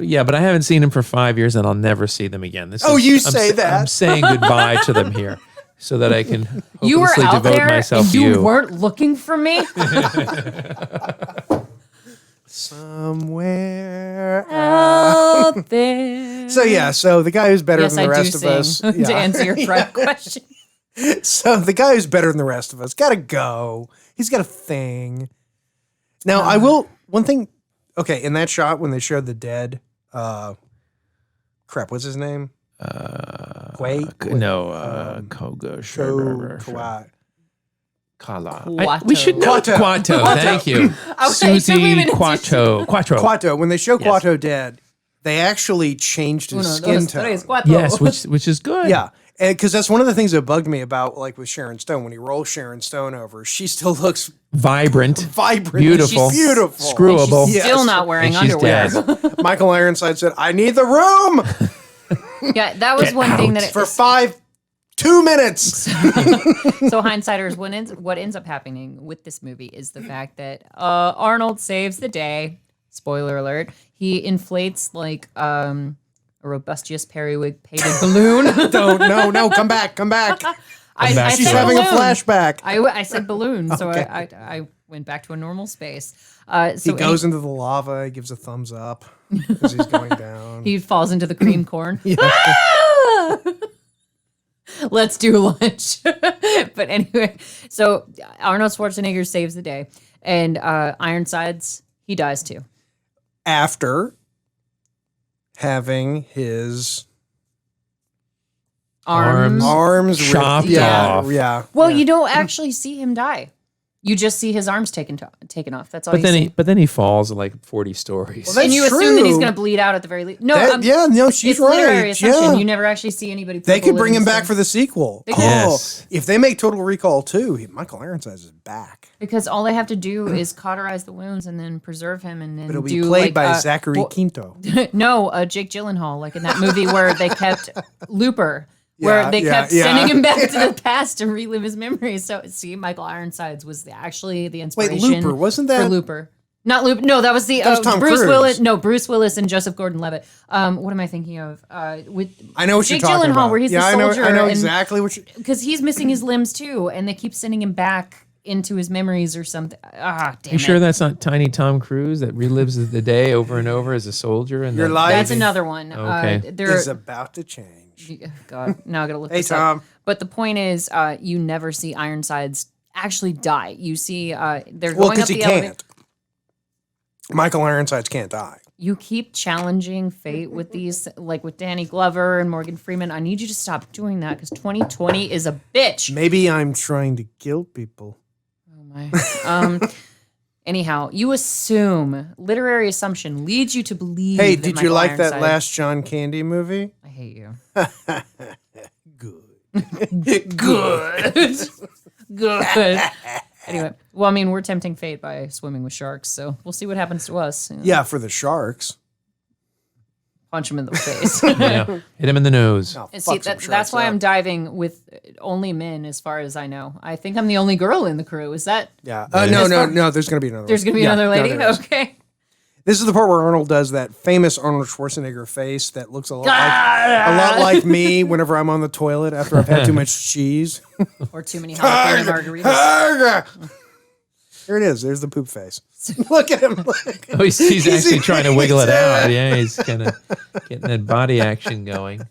Yeah, but I haven't seen him for 5 years, and I'll never see them again. You say that. I'm saying goodbye to them here, so that I can You were hopelessly out devote there myself and to you you. weren't looking for me. Somewhere. Out there. So the guy who's better Yes, than the I do rest of sing us. to Yeah. answer your prior question. So the guy who's better than the rest of us got to go. He's got a thing. Now, I will, one thing, okay, in that shot when they showed the dead, crap, what's his name? Quaid? Koga, Kawhi. Kala. Quato. We should know Quato. Quato. Thank you. Okay, it took me a Susie minute to- Quato. Quato, when they show Quato dead, they actually changed his Uno, skin dos, tone. tres, cuatro. Yes, which is good. Yeah. Because that's one of the things that bugged me about, like, with Sharon Stone. When he rolls Sharon Stone over, she still looks Vibrant. vibrant. Beautiful. She's beautiful. Screwable. She's still not wearing And she's underwear. dead. Michael Ironside said, I need the room Yeah, that was Get one thing out. that for 2 minutes. So hindsighters, what ends up happening with this movie is the fact that Arnold saves the day. Spoiler alert: he inflates like a robustious periwig painted balloon. No, come back. I back. She's said having a balloon. flashback. I said balloon, so Okay. I went back to a normal space. He So goes into the lava, he gives a thumbs up as he's going down. he falls into the cream corn. Ah! Let's do lunch. But anyway, so Arnold Schwarzenegger saves the day, and Ironsides, he dies too. After having his Arms. arms Chopped ripped. off. Yeah. Well, you don't actually see him die. You just see his arms taken off. That's all you see. But then he falls like 40 stories. Well, And you That's assume that he's true. going to bleed out at the very least. No, She's it's literary right. assumption. Yeah. You never actually see anybody. Put They a could bullet bring in him his back stomach. for the sequel. could. Yes. If they make Total Recall 2, Michael Ironsides is back. Because all they have to do is cauterize the wounds and then preserve him, and then But it'll be do played like, by Zachary Quinto. No, Jake Gyllenhaal, like in that movie where they kept Looper, where Yeah, they yeah, kept yeah. sending him back to the past to relive his memories. So, see, Michael Ironsides was actually the inspiration. Looper, wasn't that- for Looper? Not Looper. No, that was the was Tom Bruce Cruise. Willis. No, Bruce Willis and Joseph Gordon-Levitt. What am I thinking of? With I know what Jake you're talking Gyllenhaal, about. where he's yeah, the soldier. I know and- exactly what you. because he's missing his limbs too, and they keep sending him back into his memories or something. Ah, damn You it. sure that's not Tiny Tom Cruise that relives the day over and over as a soldier? And Your then- life That's another one. Okay. There, is about to change. God, now I gotta look Hey, this Tom. up. But the point is, you never see Ironsides actually die. You see, they're Well, going up because he the elevator. can't. Michael Ironsides can't die. You keep challenging fate with these, like with Danny Glover and Morgan Freeman. I need you to stop doing that because 2020 is a bitch. Maybe I'm trying to kill people. Oh my. Anyhow, you assume literary assumption leads you to believe. Hey, that did Michael you like that Ironside- last John Candy movie? I hate you. Good. Good. Anyway, well, I mean, we're tempting fate by swimming with sharks, so we'll see what happens to us. You know, Yeah, for the sharks. punch him in the face. Yeah. Hit him in the nose. Oh, And see, fuck some that's sharks why up. I'm diving with only men, as far as I know. I think I'm the only girl in the crew. Is that? Yeah. As far- No. There's going to be another. There's one. going to be Yeah, another no, lady. there is. Okay. This is the part where Arnold does that famous Arnold Schwarzenegger face that looks a lot like me whenever I'm on the toilet after I've had too much cheese. Or too many jalapeno margaritas. Here it is. There's the poop face. Look at him. Oh, he's actually trying to wiggle it out. Yeah, he's kind of getting that body action going.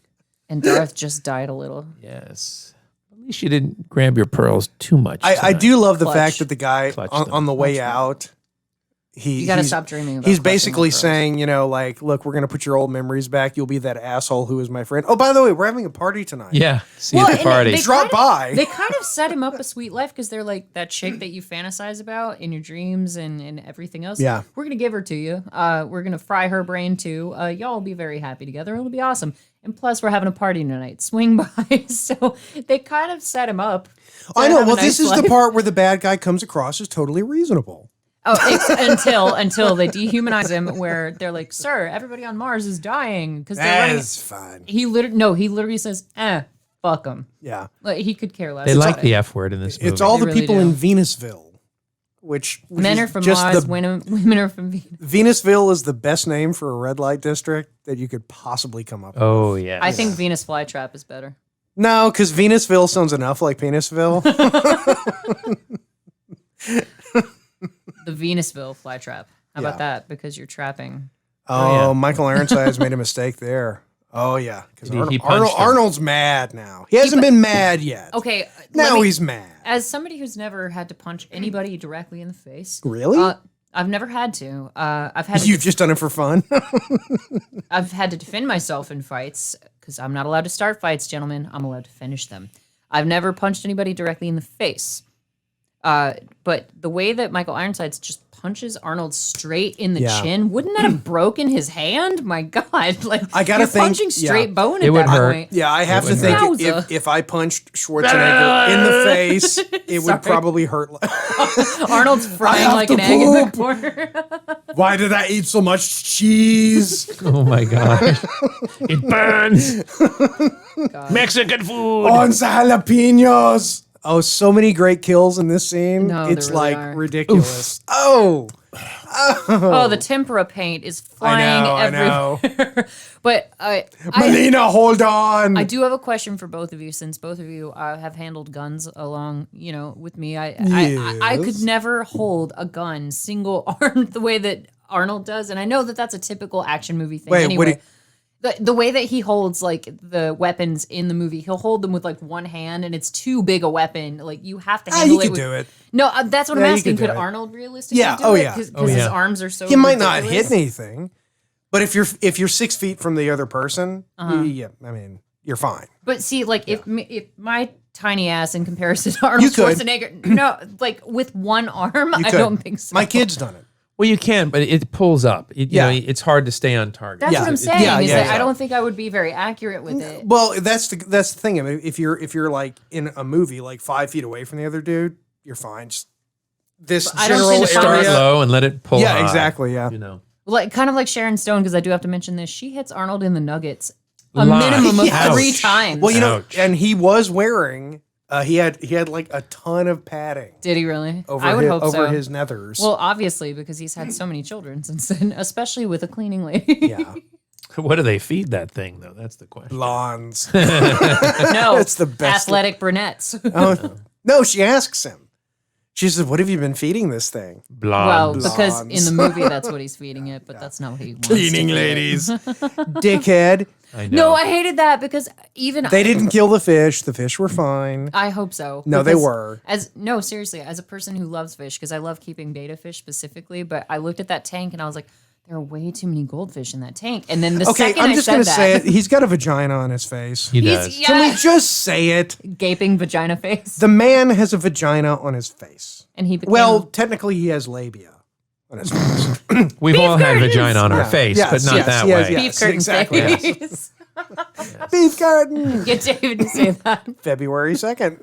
And Darth just died a little. Yes. At least you didn't grab your pearls too much. I tonight. do love the Clutch. fact that the guy Clutch on, them. on the way Clutch them. out, You got to he's- stop dreaming about He's clutching basically my pearls. saying, like, look, we're going to put your old memories back. You'll be that asshole who was my friend. Oh, by the way, we're having a party tonight. Yeah. See Well, you at the and party. they- Drop by. They kind of set him up a sweet life because they're like that chick that you fantasize about in your dreams and everything else. Yeah. We're going to give her to you. We're going to fry her brain too. Y'all will be very happy together. It'll be awesome. And plus, we're having a party tonight. Swing by. So they kind of set him up. I to know. have a Well, nice this is life. the part where the bad guy comes across as totally reasonable. Until they dehumanize him, where they're like, "Sir, everybody on Mars is dying because they're running." That's fine. He literally says, fuck him." Yeah. Like, he could care less. They like the F word in this movie. It's all They the really people do. in Venusville, which Men is are from just Mars, the women are from Venus. Venusville is the best name for a red light district that you could possibly come up with. Oh, yeah. I think Venus flytrap is better. No, because Venusville sounds enough like Penisville. The Venusville flytrap. How Yeah. about that? Because you're trapping. Oh, Michael Ironsides made a mistake there. Oh, yeah. Because He punched him. Arnold's mad now. He hasn't been mad yet. Okay. Now he's mad. As somebody who's never had to punch anybody directly in the face. Really? I've never had to. I've had to You've just done it for fun? I've had to defend myself in fights because I'm not allowed to start fights, gentlemen. I'm allowed to finish them. I've never punched anybody directly in the face. But the way that Michael Ironsides just punches Arnold straight in the Yeah. chin, wouldn't that have broken his hand? My God. Like, I gotta you're think- punching straight yeah. bone It at would that hurt. point. Yeah, I have to would think hurt. if I punched Schwarzenegger in the face, it would probably hurt. Arnold's frying have like to an egg in the poop. corner. Why did I eat so much cheese? Oh, my gosh. It burns. Mexican food. On the jalapenos. Oh, so many great kills in this scene. No, there it's really like are. ridiculous. Oh, Oh, the tempera paint is flying I know. everywhere. But Melina, hold on. I do have a question for both of you, since both of you have handled guns along, with me. I could Yes. never hold a gun single armed the way that Arnold does, and I know that that's a typical action movie thing. Wait, what anyway, the way that he holds like the weapons in the movie, he'll hold them with like one hand, and it's too big a weapon. Like you have to handle he it. could with, do it. No, that's what Yeah, I'm he asking. could do Could it. Arnold realistically Yeah, do oh, it? yeah. Because Oh, his yeah. arms are so. He might not hit ridiculous. anything, but if you're 6 feet from the other person, yeah, I mean, you're fine. But see, like if my tiny ass in comparison to Arnold You could. Schwarzenegger, no, like with one arm, I could. don't think so. My kid's done it. Well, you can, but it pulls up. You Yeah. know, it's hard to stay on target. That's Yeah. what I'm It- saying. yeah, is yeah, that yeah. I don't think I would be very accurate with it. Well, that's the thing. I mean, if you're like in a movie, like 5 feet away from the other dude, you're fine. Just this I don't general tend to find Start area. low and let it pull. Yeah, high, exactly. Yeah. You know, Like kind of like Sharon Stone, because I do have to mention this. She hits Arnold in the nuggets a Lie. minimum of Ouch. 3 times. Well, Ouch. and he was wearing. He had like a ton of padding Did he really? over I would his, hope over so. his nethers. Well, obviously, because he's had so many children since then, especially with a cleaning lady. yeah, what do they feed that thing though? That's the question. blondes. No, It's the best. athletic brunettes. Oh, no, she asks him. She says, "What have you been feeding this thing?" Well, Blonde. because in Blondes. the movie that's what he's feeding it, but that's not what he wants. Cleaning to do. ladies, dickhead. I know. No, I hated that because even They didn't kill the fish. The fish were fine. I hope so. No, they because were. Seriously, as a person who loves fish, because I love keeping betta fish specifically, but I looked at that tank and I was like, There are way too many goldfish in that tank. And then the Okay, second I'm I just said gonna that, say it. He's got a vagina on his face. He does. Can we just say it? gaping vagina face. The man has a vagina on his face. And he became Well, technically, he has labia on his face. We've all had vagina on our Yeah. face, Yes, but not yes, that yes, way. yes. beef curtain exactly. face. Beef garden. Get David to say that. February 2nd.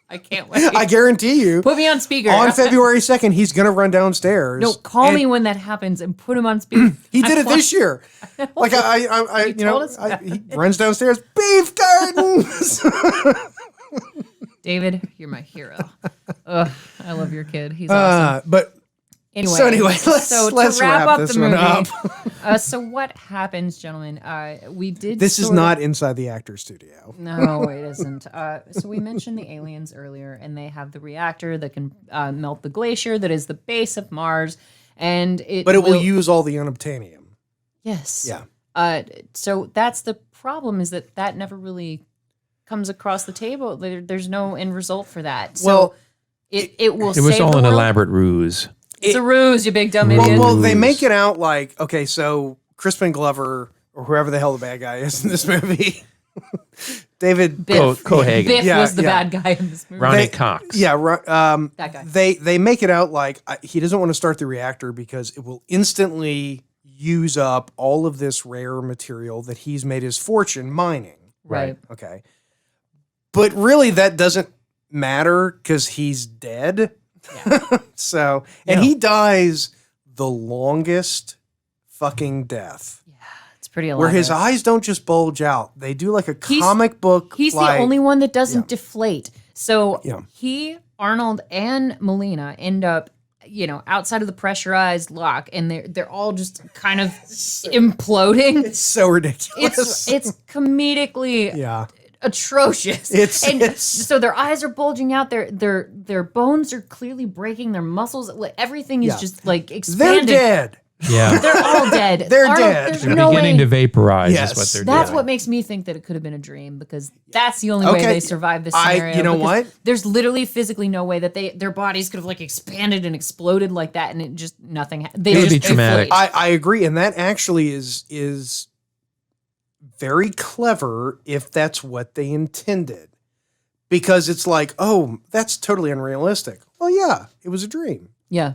I can't wait. I guarantee you, Put me on speaker. on February 2nd, he's going to run downstairs. No, call and me when that happens and put him on speaker. He did it this year. Like, You told us that. he runs downstairs, beef gardens. David, you're my hero. Ugh, I love your kid. He's awesome. But Anyway, let's to wrap up this the one movie. up. So what happens, gentlemen? We did. This is sort of- not inside the actor's studio. No, it isn't. So we mentioned the aliens earlier, and they have the reactor that can melt the glacier that is the base of Mars, and But it will use all the unobtainium. Yes. Yeah. So that's the problem, is that never really comes across the table. There's no end result for that. So Well, it will. It was save all the an world. elaborate ruse. It's a ruse, you big dumb idiot. Well, they make it out like, okay, so Crispin Glover or whoever the hell the bad guy is in this movie, David Biff. Cohagen. Biff Yeah, was the yeah. bad guy in this movie. Ronnie They- Cox. Yeah, That guy. They make it out like he doesn't want to start the reactor because it will instantly use up all of this rare material that he's made his fortune mining. Right. Okay. But really, that doesn't matter because he's dead. So, and he dies the longest fucking death. It's pretty elaborate. Where his eyes don't just bulge out. They do like a He's- comic book. He's like, the only one that doesn't deflate. So Yeah. he, Arnold, and Melina end up, outside of the pressurized lock, and they're all just kind of imploding. It's so ridiculous. It's comedically yeah. atrocious. It's- So their eyes are bulging out. Their bones are clearly breaking. Their muscles, everything is Yeah. just like They're expanded. dead. Yeah. They're all dead. They're Arnold, dead. There's They're no beginning way. to vaporize Yes. is what they're That's doing. what makes me think that it could have been a dream, because that's the only way Okay. they survived this scenario. You know because what? There's literally physically no way that their bodies could have expanded and exploded like that, and it just nothing. They It would just be traumatic. deflate. I agree, and that actually is very clever if that's what they intended, because it's like, oh, that's totally unrealistic. Well, yeah, it was a dream, Yeah.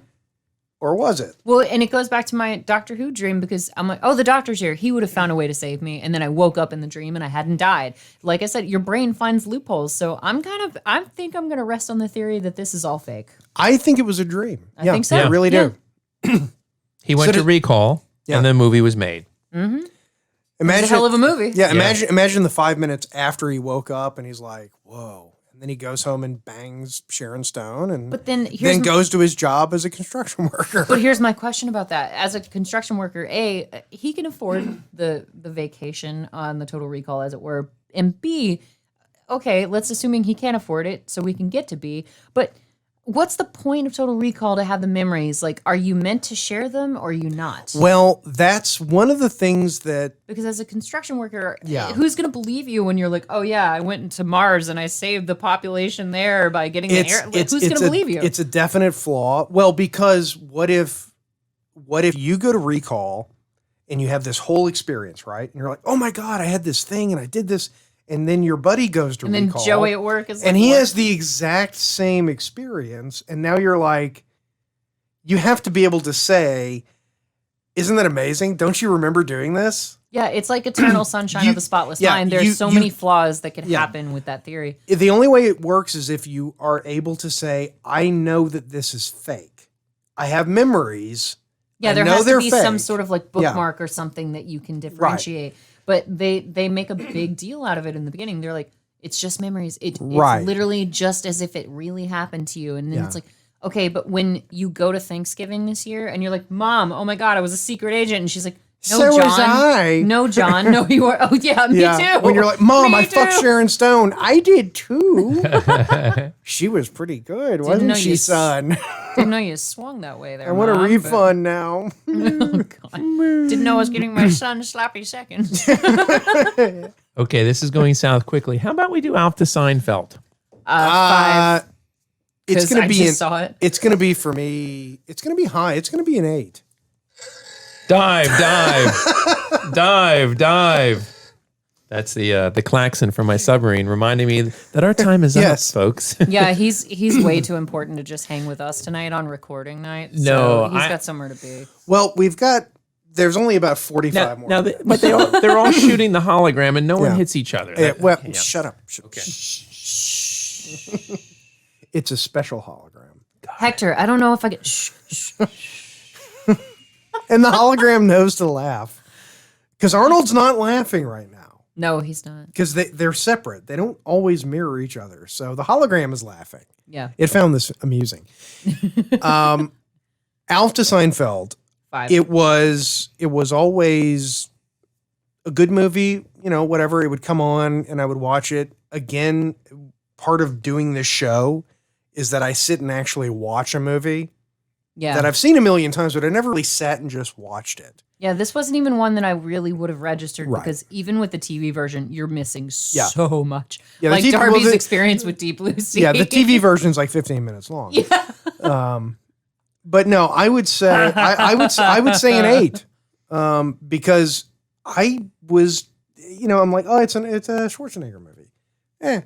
or was it? Well, and it goes back to my Doctor Who dream, because I'm like, oh, the doctor's here. He would have found a way to save me. And then I woke up in the dream and I hadn't died. Like I said, your brain finds loopholes. So I think I'm going to rest on the theory that this is all fake. I think it was a dream. I think so. I really do. He went So to did- recall, Yeah. and the movie was made. Imagine It's a hell of a movie. Yeah, imagine the 5 minutes after he woke up and he's like, whoa. And then he goes home and bangs Sharon Stone and But then then goes to his job as a construction worker. But here's my question about that. As a construction worker, A, he can afford the vacation on the Total Recall, as it were. And B, okay, let's assuming he can't afford it, so we can get to B. But what's the point of Total Recall to have the memories? Like, are you meant to share them or are you not? Well, that's one of the things that Because as a construction worker, Yeah. who's going to believe you when you're like, oh yeah, I went into Mars and I saved the population there by getting the air? Like, who's going to believe you? It's a definite flaw. Well, because what if you go to recall and you have this whole experience, right? And you're like, oh my God, I had this thing and I did this. And then your buddy goes to and then recall. Joey at work is like, and he what? has the exact same experience. And now you're like, you have to be able to say, isn't that amazing? Don't you remember doing this? Yeah, it's like Eternal Sunshine of the Spotless yeah, Mind. There's you- so you- many flaws that could Yeah. happen with that theory. The only way it works is if you are able to say, I know that this is fake. I have memories. Yeah, I there know has to they're be some fake. sort of like Yeah. bookmark or something that you can differentiate. But they make a big deal out of it in the beginning. They're like, it's just memories. It's Right. literally just as if it really happened to you. And then Yeah. it's like, okay, but when you go to Thanksgiving this year and you're like, Mom, oh my God, I was a secret agent. And she's like, no, So John. was I. No, John. No, you are. Oh, yeah, me too. When you're like, Mom, Me I fucked too." Sharon Stone. I did too. She was pretty good, know wasn't she, you son? Didn't know you swung that way there. I want a Mom, but- refund now. Oh, God. Didn't know I was getting my son slappy seconds. Okay, this is going south quickly. How about we do Alf to Seinfeld? 5. It's 'Cause gonna I be just saw it. It's gonna be for me. It's gonna be high. It's gonna be an 8. Dive. That's the klaxon from my submarine reminding me that our time is Yes. up, folks. Yeah, he's way too important to just hang with us tonight on recording night. No, so he's got somewhere to be. Well, there's only about 45 more. But they're all shooting the hologram, and no one Yeah. hits each other. Shut up. Okay. It's a special hologram. Hector, I don't know if I get. And the hologram knows to laugh. Because Arnold's not laughing right now. No, he's not. Because they're separate. They don't always mirror each other. So the hologram is laughing. Yeah. It found this amusing. Alf to Seinfeld. 5. It was always a good movie, whatever. It would come on and I would watch it. Again, part of doing this show is that I sit and actually watch a movie Yeah. that I've seen a million times, but I never really sat and just watched it. Yeah, this wasn't even one that I really would have registered Right. because even with the TV version, you're missing Yeah. so much. Yeah, the like TV Darby's well, the- experience with Deep Blue Sea. Yeah, the TV version's like 15 minutes long. Yeah. But no, I would say I would say an 8, because I was, I'm like, oh, it's a Schwarzenegger movie,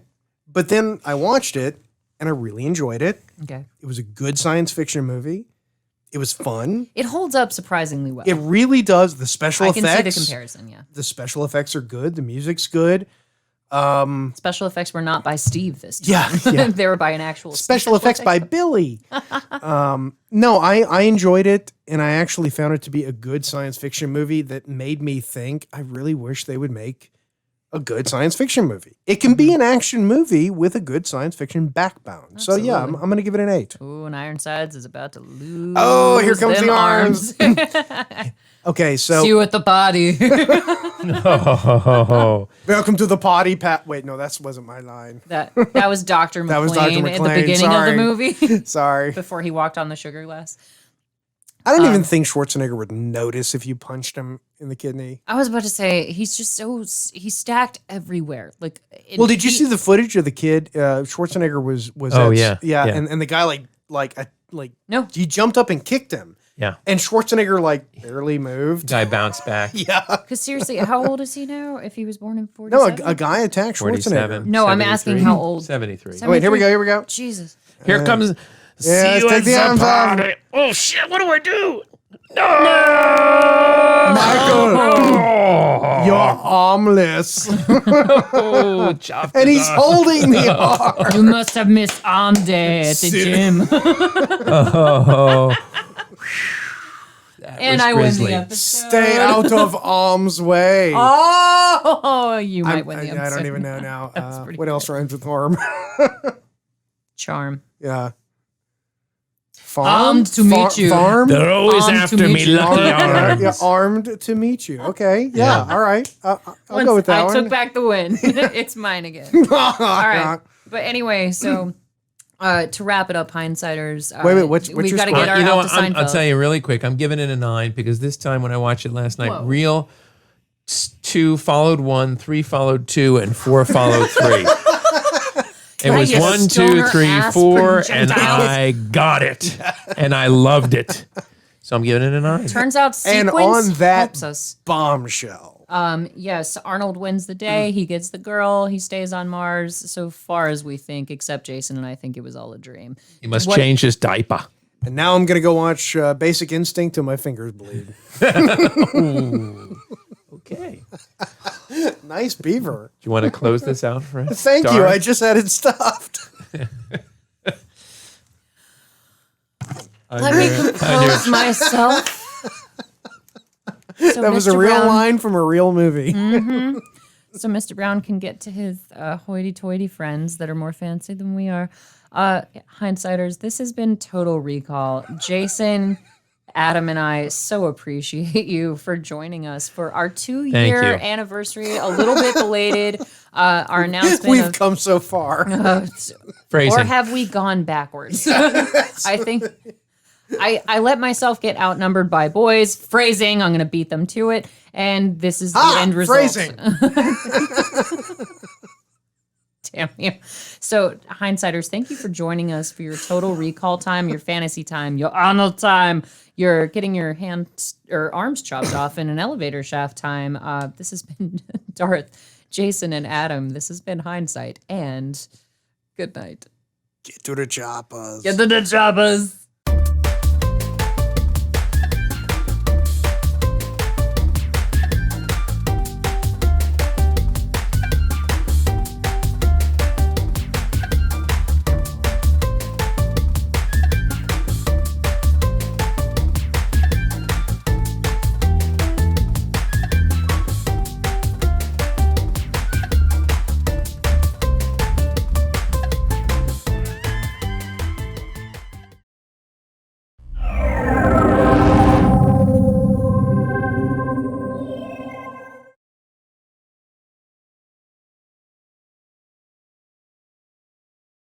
But then I watched it and I really enjoyed it. Okay. It was a good science fiction movie. It was fun. It holds up surprisingly well. It really does. The special I effects. can see the comparison, yeah. The special effects are good. The music's good. Special effects were not by Steve this time. Yeah. They were by an actual Special effects by Billy. No, I enjoyed it, and I actually found it to be a good science fiction movie that made me think, I really wish they would make a good science fiction movie. It can be an action movie with a good science fiction backbone. So yeah, I'm going to give it an 8. Ooh, and Ironsides is about to lose. Oh, here comes them the arms. Okay, so See you at the body. Oh, welcome to the potty pat. Wait, no, that wasn't my line. that was Dr. McClane, That was Dr. at the McClane, beginning sorry. of the movie Sorry. before he walked on the sugar glass. I don't even think Schwarzenegger would notice if you punched him in the kidney. I was about to say he's just he's stacked everywhere. Like, Well, did you see the footage of the kid? Schwarzenegger was. Oh, yeah, yeah. and the guy like No. he jumped up and kicked him, yeah. and Schwarzenegger barely moved. Guy bounced back. Yeah, Because seriously, how old is he now? If he was born in no, 47? a guy attacked Schwarzenegger. 47. No, I'm asking 73. how old. 73. Oh, wait, here we go. Jesus. Here comes. Yeah, see let's you take the at arms off. party. Oh shit! What do I do? You're armless, Oh, chopped and his he's arm. holding the arm. You must have missed arm day at the Sit- gym. Oh, And was I win grisly. the episode. Stay out of arm's way. Oh, you might win the episode. I don't even know now. That's pretty What else rhymes with arm? Charm. Yeah. Armed to meet you. Farm? They're always Armed to after meet me, you. lucky Armed, yeah, arms. armed to meet you. Okay. Yeah. Yeah. All right. I'll Once go with that I one. took back the win. It's mine again. All right. But anyway, so to wrap it up, hindsighters. Wait, what's we your got to score? get our You know Alf what? to I'll Seinfeld. tell you really quick. I'm giving it a 9 because this time when I watched it last night, Whoa. real 2 followed 1, 3 followed 2, and 4 followed 3. It was you 1, 2, stoner 3, ass 4, and projectiles. I got it, and I loved it. So I'm giving it a 9. Turns out And sequence on that helps us. bombshell. Yes, Arnold wins the day. He gets the girl. He stays on Mars. So far as we think, except Jason and I think it was all a dream. He must What- change his diaper. And now I'm going to go watch Basic Instinct till my fingers bleed. Okay. Nice beaver. Do you want to close this out for us? Thank you. I just had it stuffed. Let me compose myself. So That was a Mr. real Brown- line from a real movie. So Mr. Brown can get to his hoity-toity friends that are more fancy than we are. Hindsighters, this has been Total Recall. Jason, Adam, and I so appreciate you for joining us for our 2-year you. anniversary. A little bit belated. Our announcement We've of come so far. Phrasing. or have we gone backwards? I think I let myself get outnumbered by boys. Phrasing, I'm going to beat them to it. And this is the end result. Phrasing. Damn you. So, hindsighters, thank you for joining us for your total recall time, your fantasy time, your Arnold time, your getting your hands or arms chopped off in an elevator shaft time. This has been Darth, Jason, and Adam. This has been Hindsight, and good night. Get to the choppers. Get to the choppers.